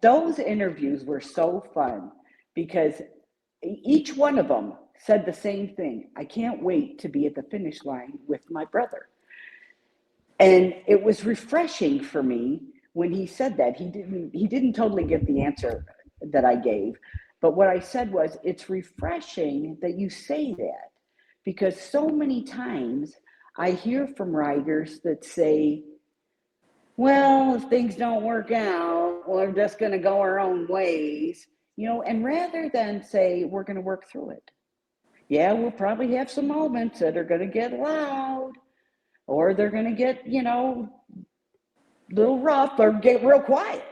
those interviews were so fun, because each one of them said the same thing. I can't wait to be at the finish line with my brother. And it was refreshing for me when he said that. He didn't totally get the answer that I gave, but what I said was, it's refreshing that you say that, because so many times I hear from riders that say, well, if things don't work out, we're just going to go our own ways, and rather than say, we're going to work through it. Yeah, we'll probably have some moments that are going to get loud, or they're going to get, a little rough, or get real quiet.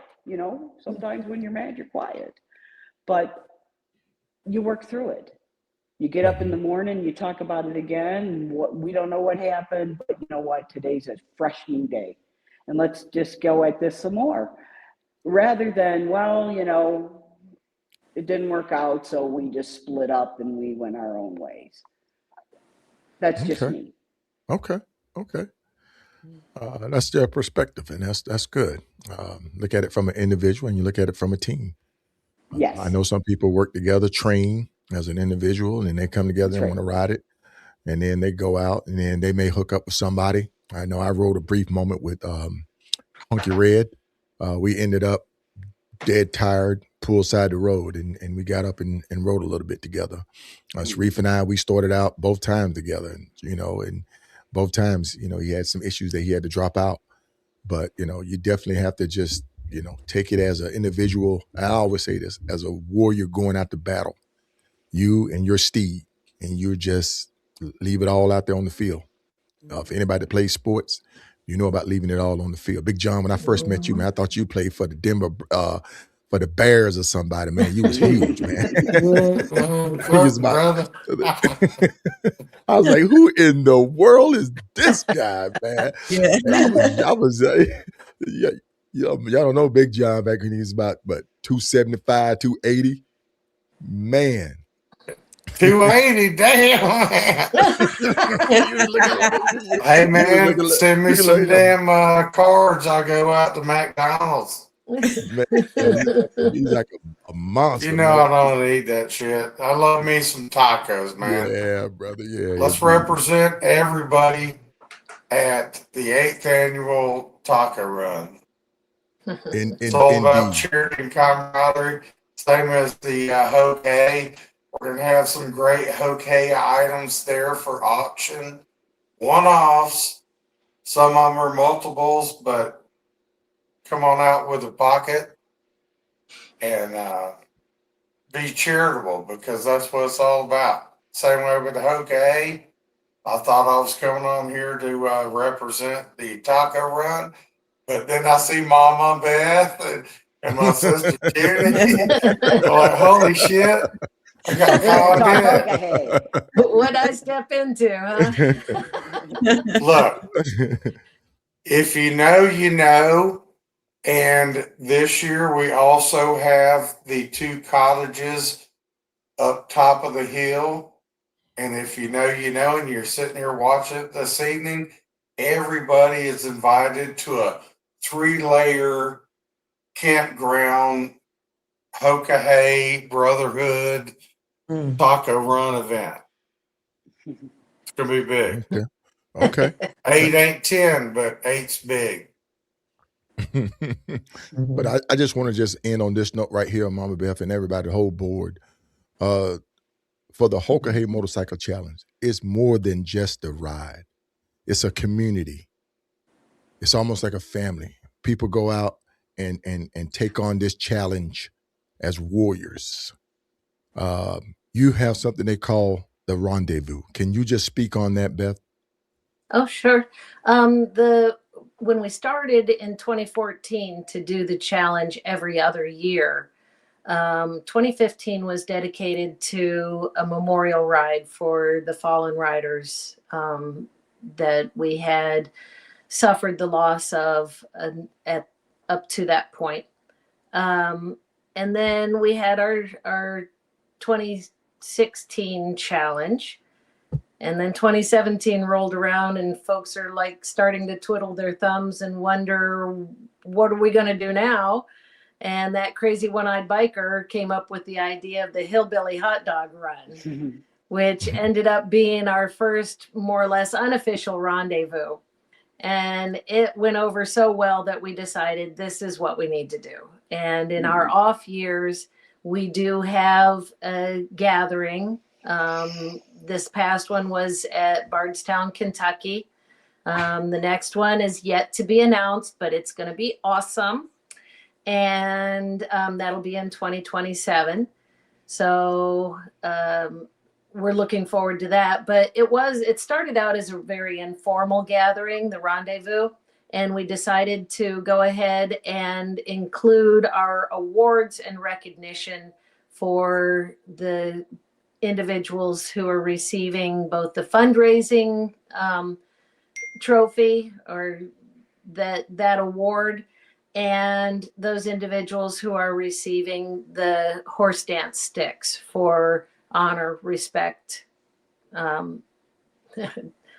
Sometimes when you're mad, you're quiet, but you work through it. You get up in the morning, you talk about it again. We don't know what happened, but you know what? Today's a fresh new day, and let's just go at this some more, rather than, it didn't work out, so we just split up and we went our own ways. That's just me. Okay. That's their perspective, and that's good. Look at it from an individual, and you look at it from a team. Yes. I know some people work together, train as an individual, and they come together and want to ride it. and then they go out, and then they may hook up with somebody. I know I rode a brief moment with Hunky Red. We ended up dead tired, poolside the road, and we got up and rode a little bit together. Sharif and I, we started out both times together, and and both times, he had some issues that he had to drop out. But you definitely have to just take it as an individual. I always say this, as a warrior going out to battle, you and your steed, and you just leave it all out there on the field. For anybody that plays sports, you know about leaving it all on the field. Big John, when I first met you, man, I thought you played for the for the Bears or somebody, man. You was huge, man. You was about, I was like, who in the world is this guy, man? Yeah. And I was yeah, y'all don't know Big John back when he was about 275, 280. Man. 280, damn. Hey man, send me some damn cards. I'll go out to McDonald's. Man, he's like a monster. You know, man. I don't eat that shit. I love me some tacos, man. Yeah, brother. Yeah. Let's represent everybody at the 8th annual taco run. It's all about charity and camaraderie. Same as the Hoka Hey. We're going to have some great Hoka Hey items there for auction. One-offs. Some of them are multiples, but come on out with a pocket and be charitable, because that's what it's all about. Same way with the Hoka Hey. I thought I was coming on here to represent the taco run, but then I see Mama Beth and my sister Junie. I'm like, holy shit. I got what I step into, huh? Look, if you know, you know. And this year we also have the 2 cottages up top of the hill. And if you know, you know, and you're sitting here watching it this evening, everybody is invited to a 3-layer campground Hoka Hey Brotherhood taco run event. It's gonna be big. Okay. 8 ain't 10, but 8's big. But I just want to just end on this note right here, Mama Beth and everybody, the whole board. For the Hoka Hey Motorcycle Challenge, it's more than just a ride. It's a community. It's almost like a family. People go out and take on this challenge as warriors. You have something they call the rendezvous. Can you just speak on that, Beth? Oh, sure. When we started in 2014 to do the challenge every other year, 2015 was dedicated to a memorial ride for the fallen riders that we had suffered the loss of up to that point. And then we had our 2016 challenge. And then 2017 rolled around and folks are like starting to twiddle their thumbs and wonder, what are we going to do now? And that crazy one-eyed biker came up with the idea of the Hillbilly Hot Dog Run, which ended up being our first more or less unofficial rendezvous. And it went over so well that we decided this is what we need to do. And in our off years, we do have a gathering. This past one was at Bardstown, Kentucky. The next one is yet to be announced, but it's going to be awesome. And that'll be in 2027. So we're looking forward to that. But it started out as a very informal gathering, the rendezvous. And we decided to go ahead and include our awards and recognition for the individuals who are receiving both the fundraising trophy or that award, and those individuals who are receiving the horse dance sticks for honor, respect.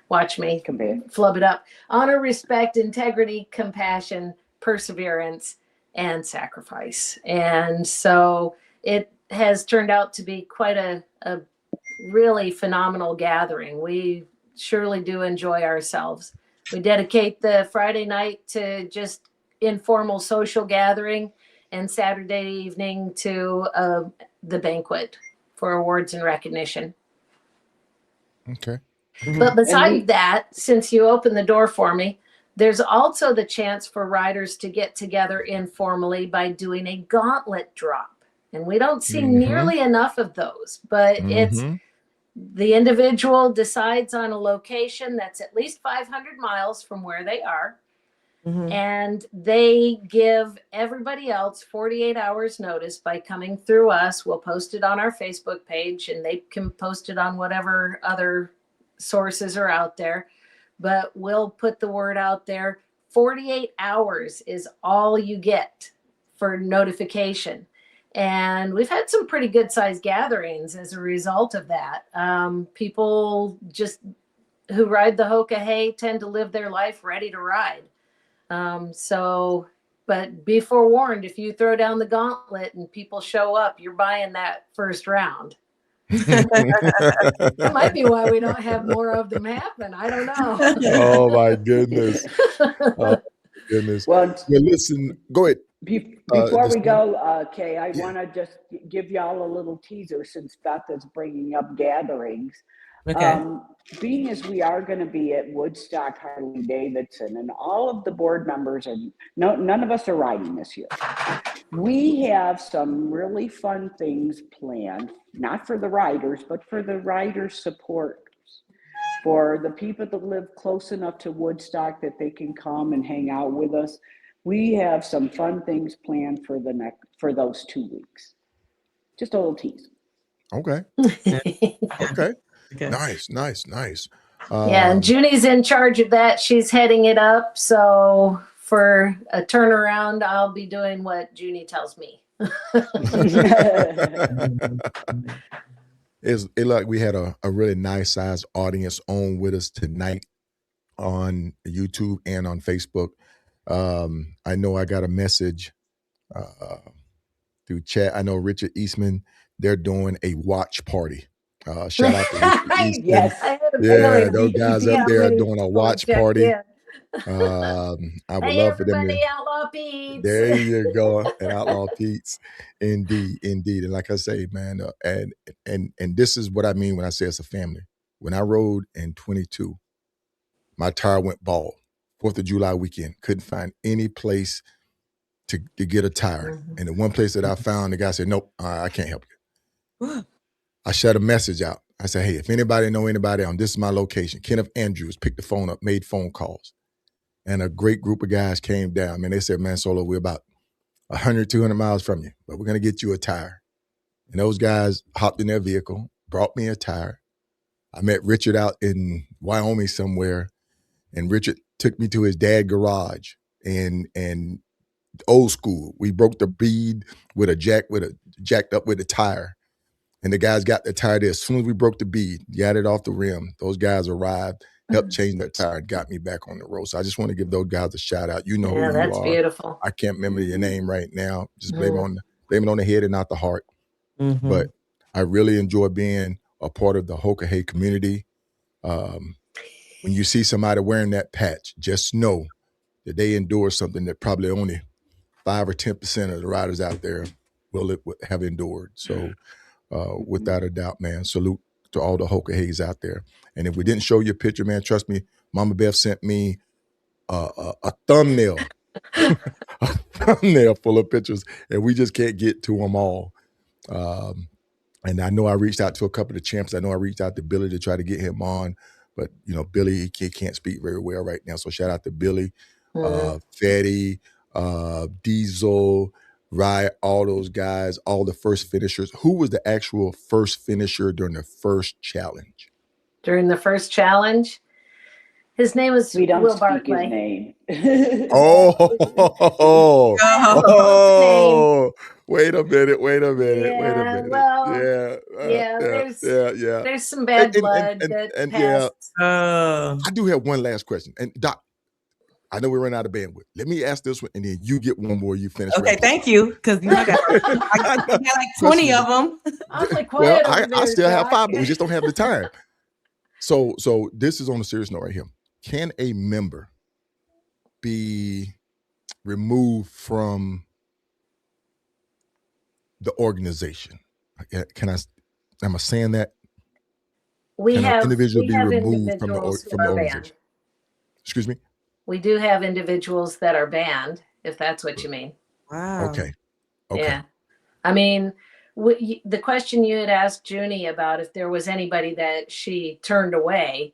Watch me flub it up. Honor, respect, integrity, compassion, perseverance, and sacrifice. And so it has turned out to be quite a really phenomenal gathering. We surely do enjoy ourselves. We dedicate the Friday night to just informal social gathering, and Saturday evening to the banquet for awards and recognition. Okay. But beside that, since you opened the door for me, there's also the chance for riders to get together informally by doing a gauntlet drop. And we don't see nearly enough of those, but it's the individual decides on a location that's at least 500 miles from where they are. And they give everybody else 48 hours notice by coming through us. We'll post it on our Facebook page, and they can post it on whatever other sources are out there. But we'll put the word out there. 48 hours is all you get for notification. And we've had some pretty good sized gatherings as a result of that. People just who ride the Hoka Hey tend to live their life ready to ride. But be forewarned, if you throw down the gauntlet and people show up, you're buying that first round. That might be why we don't have more of them happen. I don't know. Oh my goodness. Oh, goodness. Well, listen, go ahead. Before we go, Kay, I want to just give y'all a little teaser since Beth is bringing up gatherings. Okay. Being as we are going to be at Woodstock Harley Davidson, and all of the board members are none of us are riding this year. We have some really fun things planned, not for the riders, but for the rider supporters, for the people that live close enough to Woodstock that they can come and hang out with us. We have some fun things planned for those 2 weeks. Just a little tease. Okay. Okay. Nice. Yeah, and Junie's in charge of that. She's heading it up. So for a turnaround, I'll be doing what Junie tells me. It's like we had a really nice sized audience on with us tonight on YouTube and on Facebook. I know I got a message through chat. I know Richard Eastman, they're doing a watch party. Shout out to Richard Eastman. Yes. Yeah, those guys up there are doing a watch party. I would love for them to. Outlaw Pete's. There you go, and Outlaw Pete's, indeed. And like I say, man, and this is what I mean when I say it's a family. When I rode in 22, my tire went bald. 4th of July weekend, couldn't find any place to get a tire. And the one place that I found, the guy said, "Nope, I can't help you." I shot a message out. I said, "Hey, if anybody know anybody on this is my location." Kenneth Andrews picked the phone up, made phone calls. And a great group of guys came down. Man, they said, "Man, Solo, we're about 100, 200 miles from you, but we're going to get you a tire." And those guys hopped in their vehicle, brought me a tire. I met Richard out in Wyoming somewhere, and Richard took me to his dad's garage and old school. We broke the bead with a jacked up with a tire. And the guys got the tire there. As soon as we broke the bead, got it off the rim, those guys arrived, helped change that tire, and got me back on the road. So I just want to give those guys a shout out. You know who you are. That's beautiful. I can't remember your name right now. Just blame it on the head and not the heart. But I really enjoy being a part of the Hoka Hey community. When you see somebody wearing that patch, just know that they endure something that probably only 5 or 10% of the riders out there will have endured. So without a doubt, man, salute to all the Hoka Heys out there. And if we didn't show you a picture, man, trust me, Mama Beth sent me a thumbnail, a thumbnail full of pictures, and we just can't get to them all. And I know I reached out to a couple of the champs. I know I reached out to Billy to try to get him on, but Billy, he can't speak very well right now. So shout out to Billy, Fetty, Diesel, Riot, all those guys, all the first finishers. Who was the actual first finisher during the first challenge? During the first challenge, his name was We don't Will speak Barclay. his name. Wait a minute. Well, there's some bad blood that passed. I do have one last question. And Doc, I know we're running out of bandwidth. Let me ask this one, and then you get one more. You finish. Okay, thank you. Because I got like 20 of them. Awfully Well, quiet over there, I still have Josh. 5, but we just don't have the time. So this is on a serious note right here. Can a member be removed from the organization? Am I saying that? We Can an have individual be removed from individuals the who are organization? banned. Excuse me? We do have individuals that are banned, if that's what you mean. Wow. Okay. Yeah. I mean, the question you had asked Junie about if there was anybody that she turned away,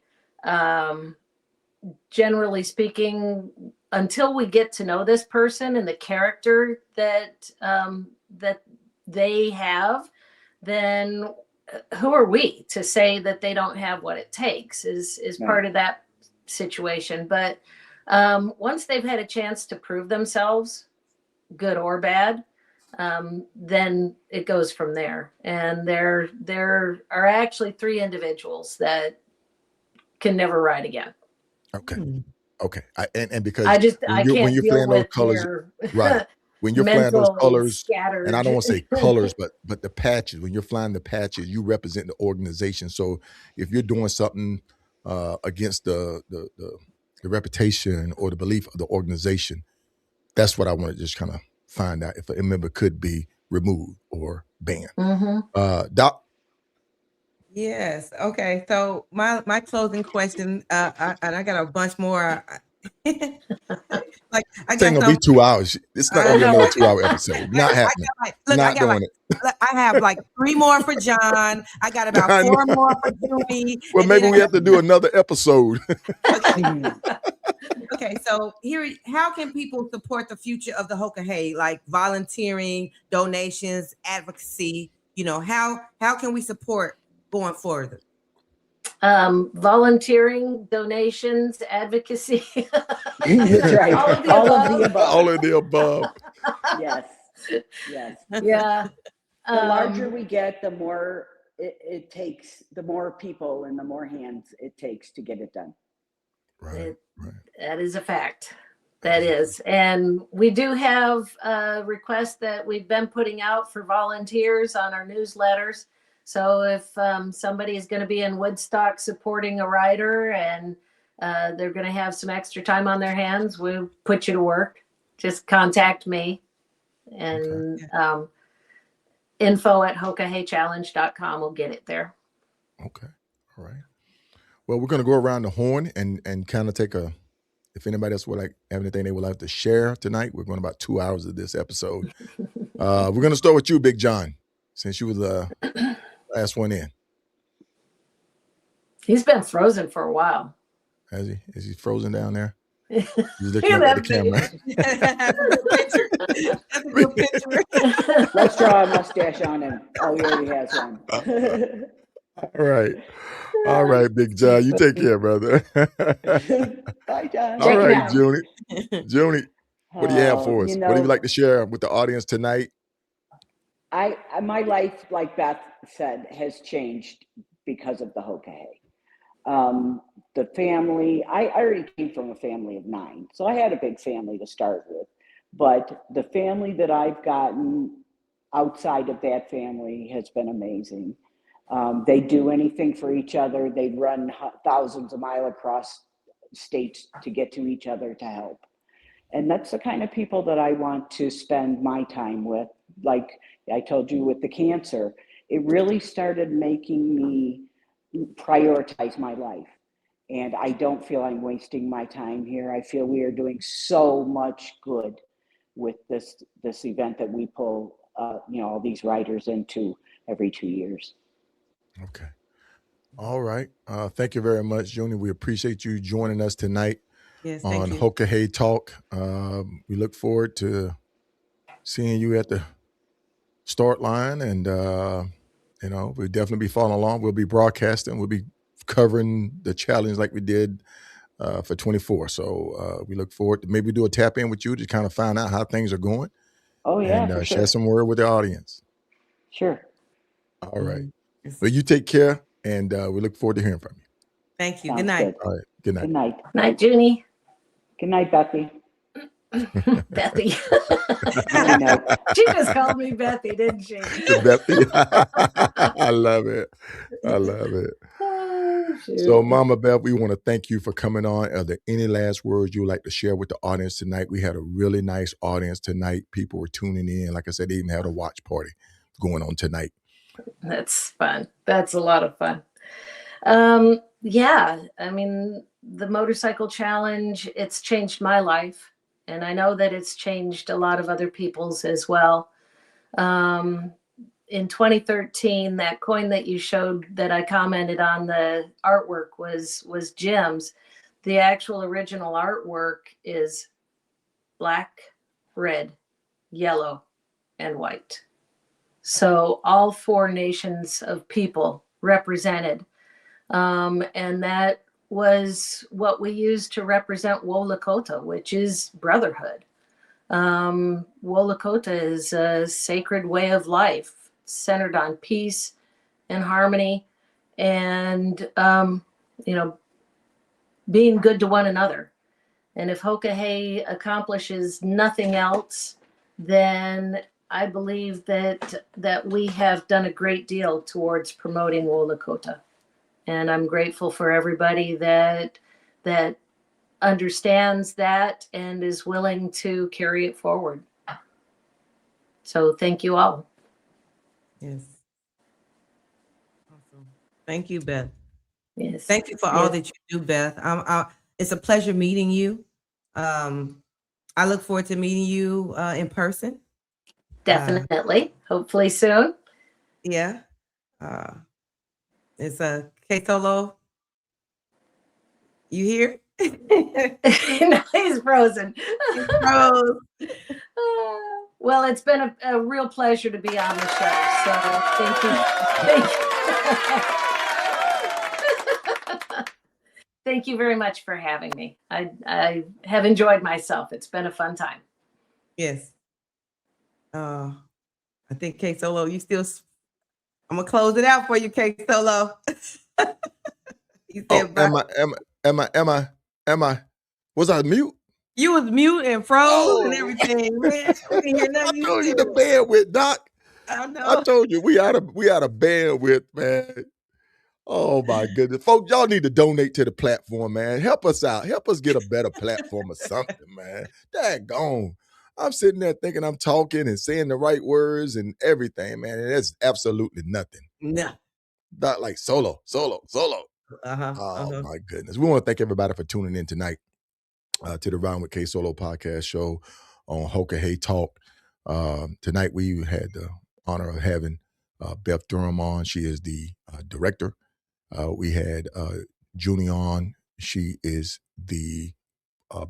generally speaking, until we get to know this person and the character that that they have, then who are we to say that they don't have what it takes is part of that situation. But once they've had a chance to prove themselves, good or bad, then it goes from there. And there are actually 3 individuals that can never ride again. Okay. Okay. And because I when can't you're deal flying those with colors, their right? When you're flying those mentally colors, scattered. and I don't want to say colors, but the patches. When you're flying the patches, you represent the organization. So if you're doing something against the reputation or the belief of the organization, that's what I want to just kind of find out if a member could be removed or banned. Doc. Yes. Okay. So my closing question, and I got a bunch more. Like I It's ain't got gonna be some. 2 hours. It's not gonna be another 2-hour episode. Not happening. Not doing it. I have like 3 more for John. I got about 4 more for Junie. Well, maybe we have to do another episode. Okay, so how can people support the future of the Hoka Hey? Like volunteering, donations, advocacy. How can we support going further? Volunteering, donations, advocacy. That's right. All of the above. All of the above. Yes. Yes. Yeah. The larger we get, the more it takes, the more people and the more hands it takes to get it done. Right. That is a fact. That is. And we do have requests that we've been putting out for volunteers on our newsletters. So if somebody is going to be in Woodstock supporting a rider and they're going to have some extra time on their hands, we'll put you to work. Just contact me. And info@hokaheychallenge.com will get it there. Okay. All right. Well, we're going to go around the horn and kind of take if anybody else would like have anything they would like to share tonight. We're going about 2 hours of this episode. We're going to start with you, Big John, since you was the last one in. He's been frozen for a while. Has he? Is he frozen down there? He's Look looking up at the camera. That's a good picture. Let's draw a mustache on him. Oh, he already has one. All right, Big John. You take care, brother. Bye, John. All right, Junie. Junie, what do you have for us? What do you like to share with the audience tonight? My life, like Beth said, has changed because of the Hoka Hey. The family, I already came from a family of 9, so I had a big family to start with. But the family that I've gotten outside of that family has been amazing. They do anything for each other. They run thousands of miles across states to get to each other to help. And that's the kind of people that I want to spend my time with. Like I told you with the cancer, it really started making me prioritize my life. And I don't feel I'm wasting my time here. I feel we are doing so much good with this event that we pull, all these riders into every 2 years. Okay. All right. Thank you very much, Junie. We appreciate you joining us tonight on Hoka Hey Talk. We look forward to seeing you at the start line, and we'll definitely be following along. We'll be broadcasting. We'll be covering the challenge like we did for 24. So we look forward to maybe do a tap in with you to kind of find out how things are going. Oh yeah, and for sure. Share some word with the audience. Sure. All right. Well, you take care, and we look forward to hearing from you. Thank you. Sounds Good night. good. All right. Good night. Good night. Night, Junie. Good night, Bethy. Bethy. Good night. She just called me Bethy, didn't she? Bethy. I love it. I love it. Oh, shoot. So, Mama Beth, we want to thank you for coming on. Are there any last words you would like to share with the audience tonight? We had a really nice audience tonight. People were tuning in. Like I said, they even had a watch party going on tonight. That's fun. That's a lot of fun. Yeah, I mean, the motorcycle challenge, it's changed my life. And I know that it's changed a lot of other people's as well. In 2013, that coin that you showed that I commented on, the artwork was Jim's. The actual original artwork is black, red, yellow, and white. So all 4 nations of people represented. And that was what we used to represent Wo Lakota, which is brotherhood. Wo Lakota is a sacred way of life centered on peace and harmony and, being good to one another. And if Hoka Hey accomplishes nothing else, then I believe that we have done a great deal towards promoting Wo Lakota. And I'm grateful for everybody that understands that and is willing to carry it forward. So thank you all. Yes. Awesome. Thank you, Beth. Yes. Thank you for all that you do, Beth. It's a pleasure meeting you. I look forward to meeting you in person. Definitely. Hopefully soon. Yeah. It's a KSolo. You here? No, he's frozen. He froze. Well, it's been a real pleasure to be on the show. So thank you. Thank you very much for having me. I have enjoyed myself. It's been a fun time. Yes. I think KSolo, you still. I'm gonna close it out for you, KSolo. You said Am I? Was I mute? You was mute and froze and everything, man. We didn't hear nothing I told you the bandwidth, Doc. I know. I told you we out of bandwidth, man. Oh my goodness, folks, y'all need to donate to the platform, man. Help us out. Help us get a better platform or something, man. Daggone. I'm sitting there thinking I'm talking and saying the right words and everything, man. And that's absolutely nothing. No. Not like solo. My goodness. We want to thank everybody for tuning in tonight to the Round with KSolo podcast show on Hoka Hey Talk. Tonight we had the honor of having Beth Durham on. She is the director. We had Junie on. She is the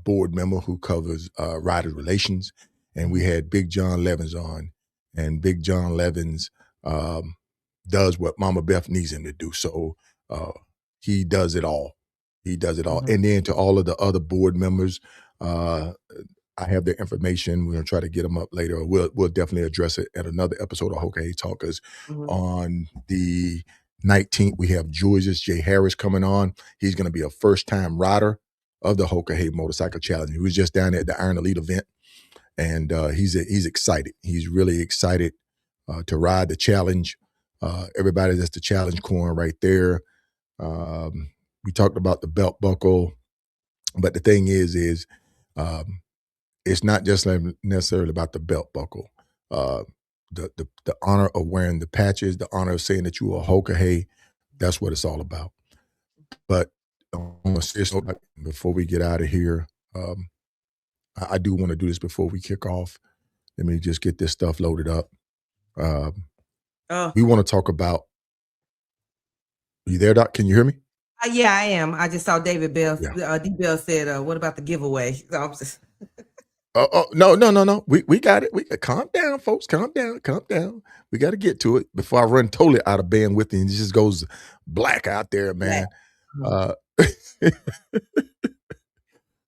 board member who covers rider relations. And we had Big John Levins on. And Big John Levins does what Mama Beth needs him to do. So he does it all. He does it all. Mm-hmm. And then to all of the other board members, I have their information. We're going to try to get them up later. We'll definitely address it at another episode of Hoka Hey Talkers. Mm-hmm. On the 19th, we have George's J. Harris coming on. He's going to be a first-time rider of the Hoka Hey Motorcycle Challenge. He was just down at the Iron Elite event, and he's excited. He's really excited to ride the challenge. Everybody, that's the challenge coin right there. We talked about the belt buckle, but the thing is it's not just necessarily about the belt buckle. The honor of wearing the patches, the honor of saying that you are Hoka Hey, that's what it's all about. But on a serious note, before we get out of here, I do want to do this before we kick off. Let me just get this stuff loaded up. We want to talk about. Are you there, Doc? Can you hear me? Yeah, I am. I just saw David Bell. Yeah. D. Bell said, "What about the giveaway?" So I'm just. No. We got it. We calm down, folks. Calm down. We got to get to it before I run totally out of bandwidth and it just goes black out there, man. Yeah.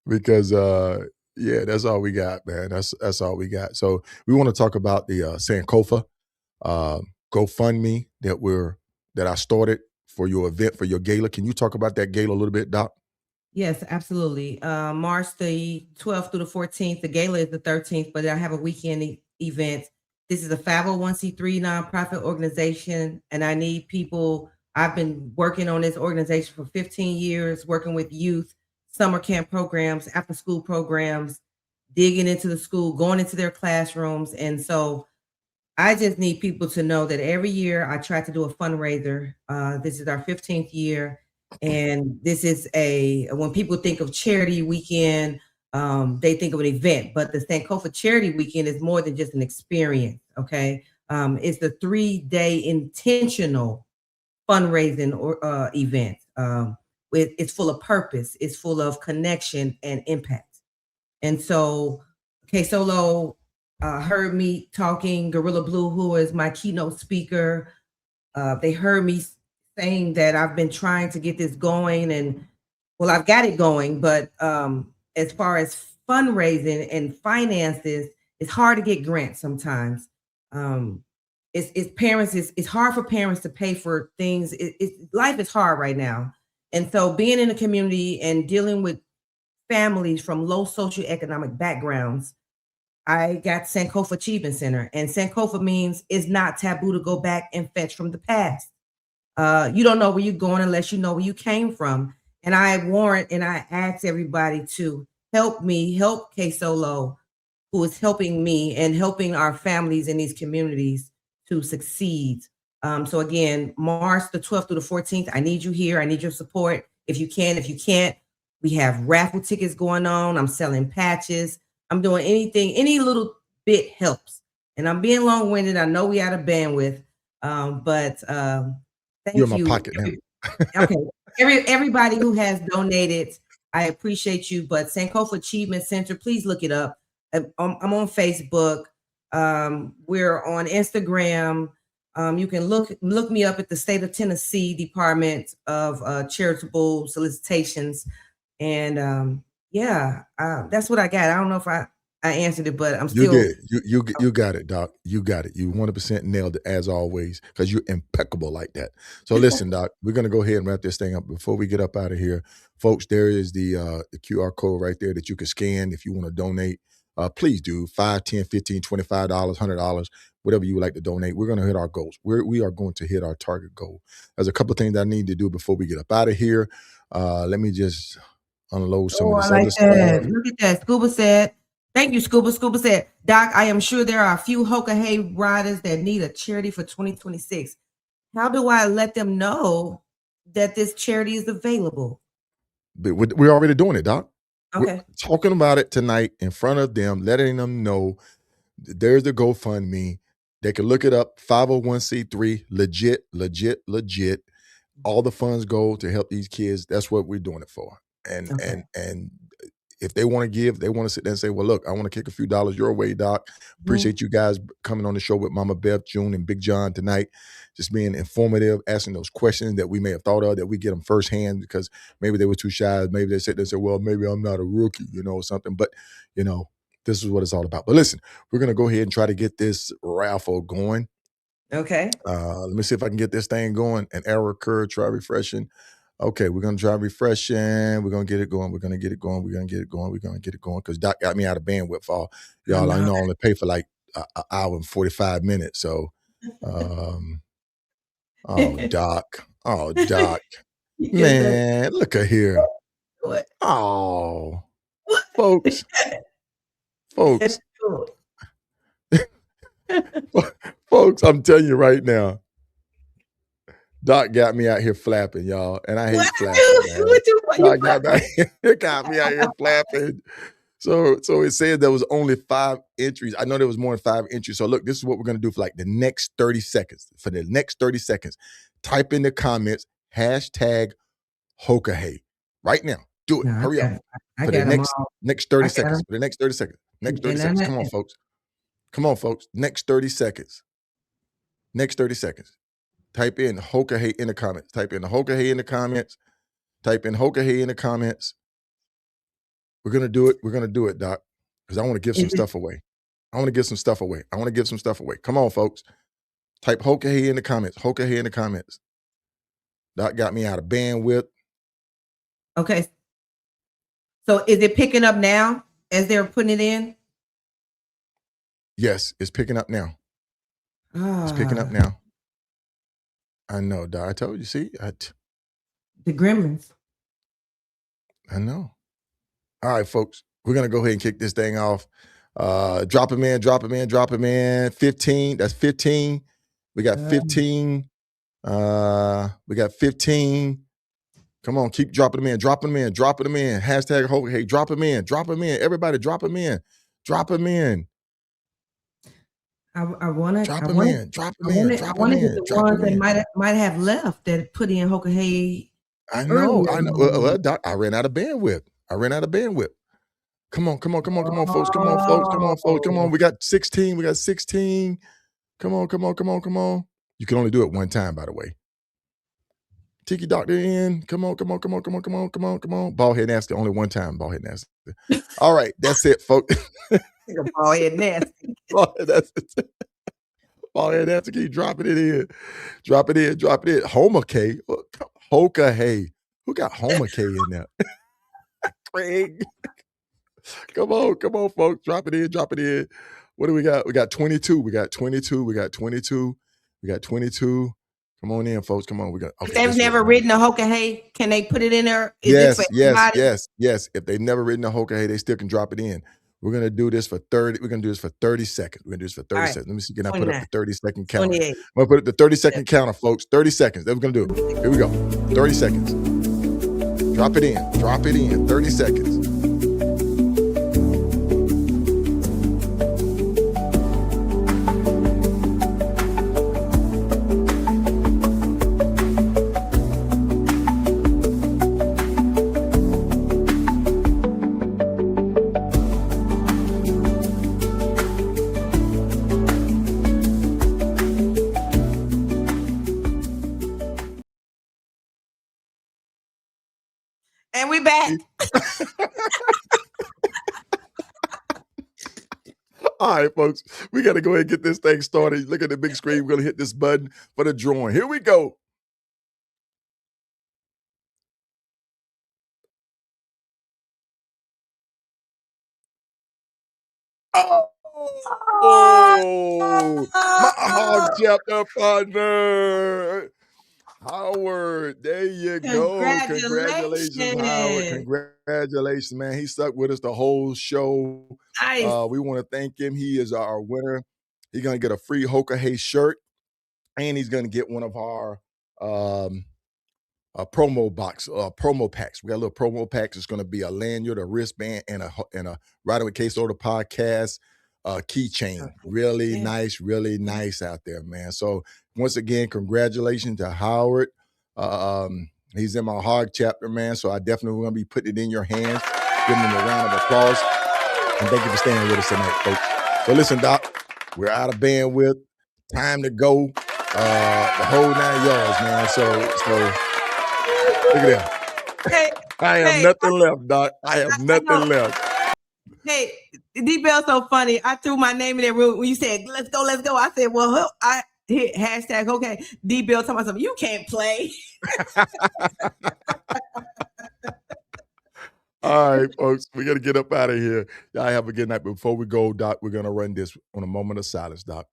Because that's all we got, man. That's all we got. So we want to talk about the Sankofa GoFundMe that I started for your event, for your gala. Can you talk about that gala a little bit, Doc? Yes, absolutely. March the 12th through the 14th. The gala is the 13th, but I have a weekend event. This is a 501c3 nonprofit organization, and I need people. I've been working on this organization for 15 years, working with youth, summer camp programs, after school programs, digging into the school, going into their classrooms. And so I just need people to know that every year I try to do a fundraiser. This is our 15th year. And this is when people think of charity weekend, they think of an event, but the Sankofa Charity Weekend is more than just an experience. Okay. It's the 3-day intentional fundraising or event. It's full of purpose, it's full of connection and impact. And so KSolo heard me talking, Gorilla Blue, who is my keynote speaker. They heard me saying that I've been trying to get this going, and well, I've got it going, but as far as fundraising and finances, it's hard to get grants sometimes. It's hard for parents to pay for things. Life is hard right now. And so being in a community and dealing with families from low socioeconomic backgrounds, I got Sankofa Achievement Center. And Sankofa means it's not taboo to go back and fetch from the past. You don't know where you're going unless you know where you came from. And I warrant and I ask everybody to help me, help KSolo, who is helping me and helping our families in these communities to succeed. So again, March the 12th through the 14th, I need you here. I need your support. If you can, if you can't, we have raffle tickets going on. I'm selling patches. I'm doing anything, any little bit helps. And I'm being long-winded. I know we out of bandwidth, but You're thank in my you. pocket now. Okay. Everybody who has donated, I appreciate you. But Sankofa Achievement Center, please look it up. I'm on Facebook. We're on Instagram. You can look me up at the State of Tennessee Department of Charitable Solicitations. And that's what I got. I don't know if I answered it, but I'm You still. did. You got it, Doc. You got it. You 100% nailed it as always because you're impeccable like that. So listen, Doc, we're gonna go ahead and wrap this thing up. Before we get up out of here, folks, there is the QR code right there that you can scan if you want to donate. Please do $5, $10, $15, $25, $100, whatever you would like to donate. We're gonna hit our goals. We are going to hit our target goal. There's a couple of things I need to do before we get up out of here. Let me just unload some Oh, of I this like other that. stuff. Look at that. Scuba said, thank you, Scuba. Scuba said, Doc, I am sure there are a few Hoka Hey riders that need a charity for 2026. How do I let them know that this charity is available? But we're already doing it, Doc. Okay. We're talking about it tonight in front of them, letting them know there's the GoFundMe. They can look it up, 501c3, legit. All the funds go to help these kids. That's what we're doing it for. And Okay. and if they want to give, they want to sit there and say, well, look, I want to kick a few dollars your way, Doc. Appreciate you guys coming on the show with Mama Beth, June, and Big John tonight. Just being informative, asking those questions that we may have thought of, that we get them firsthand because maybe they were too shy. Maybe they sit there and say, well, maybe I'm not a rookie, or something. But, this is what it's all about. But listen, we're going to go ahead and try to get this raffle going. Okay. Let me see if I can get this thing going. An error occurred. Try refreshing. Okay, we're gonna try refreshing. We're gonna get it going. We're gonna get it going. We're gonna get it going. We're gonna get it going. Because Doc got me out of bandwidth for y'all. I know I only pay for like an hour and 45 minutes. So, Doc. Oh, Doc. Man, look at here. What? Oh, folks. Folks. Folks, I'm telling you right now. Doc got me out here flapping, y'all, and I hate flapping. Doc got me out here flapping. So it said there was only 5 entries. I know there was more than 5 entries. So look, this is what we're gonna do for like the next 30 seconds. For the next 30 seconds, type in the comments # Hoka Hey right now. Do it. No, Hurry up. I For the got them next all. next 30 I got seconds. them. For the next 30 seconds. Next 30 And seconds. I'm Come on, at- folks. Come on, folks. Next 30 seconds. Next 30 seconds. Type in Hoka Hey in the comments. Type in Hoka Hey in the comments. Type in Hoka Hey in the comments. We're gonna do it. We're gonna do it, Doc, because I want to give some stuff away. I want to give some stuff away. Come on, folks. Type Hoka Hey in the comments. Hoka Hey in the comments. Doc got me out of bandwidth. Okay. So is it picking up now as they're putting it in? Yes, it's picking up now. It's picking up now. I know, Doc. I told you. See, The gremlins. I know. All right, folks. We're gonna go ahead and kick this thing off. Drop him in, drop him in, drop him in. 15. That's 15. We got 15. We got 15. Come on, keep dropping them in, dropping them in, dropping them in. Hashtag Hoka Hey, drop them in, drop them in. Everybody, drop them in, drop them in. I want to drop them in, drop them in, drop I them want to get in, the drop ones them that in. might have left that put in Hoka Hey. I know. earlier. Well, Doc, I ran out of bandwidth. Come on, folks. Come on, folks. Come on, folks. Come on. We got 16. We got 16. Come on. You can only do it one time, by the way. Tiki Doctor in. Come on. Bald head nasty. Only one time, bald head nasty. All right, that's it, folks. Bald head nasty. That's it. Bald head nasty. Keep dropping it in. Drop it in. Hoka Hey. Who got Hoka Hey in there? Craig. Come on, folks. Drop it in. What do we got? We got 22. We got 22. Come on in, folks. Come on. We got. If they've never ridden a Hoka Hey, can they put it in there? Yes. If they've never ridden a Hoka Hey, they still can drop it in. We're gonna do this for 30. We're gonna do this for 30 seconds. Seconds. Let me see. Can I put up the 30-second counter? 28. I'm gonna put up the 30-second counter, folks. 30 seconds. That's what we're gonna do. Here we go. 30 seconds. Drop it in. 30 seconds. And we back. All right, folks, we got to go ahead and get this thing started. Look at the big screen. We're going to hit this button for the drawing. Here we go. Oh, my hog chapter partner. Howard, there you go. Congratulations, Howard. Congratulations, man. He stuck with us the whole show. Nice. We want to thank him. He is our winner. He's going to get a free Hoka Hey shirt, and he's going to get one of our promo packs. We got a little promo packs. It's going to be a lanyard, a wristband, and a Riding with KSolo podcast keychain. Really nice out there, man. So once again, congratulations to Howard. He's in my hog chapter, man. So I definitely want to be putting it in your hands. Giving him a round of applause. And thank you for staying with us tonight, folks. So listen, Doc, we're out of bandwidth. Time to go. The whole 9 yards, man. So look at that. Hey, I have nothing left, Doc. I have nothing left. Hey, D-Bell's so funny. I threw my name in that room when you said, let's go. I said, well, I hit hashtag, okay. D-Bell talking about something. You can't play. All right, folks, we got to get up out of here. Y'all have a good night. Before we go, Doc, we're going to run this on a moment of silence, Doc.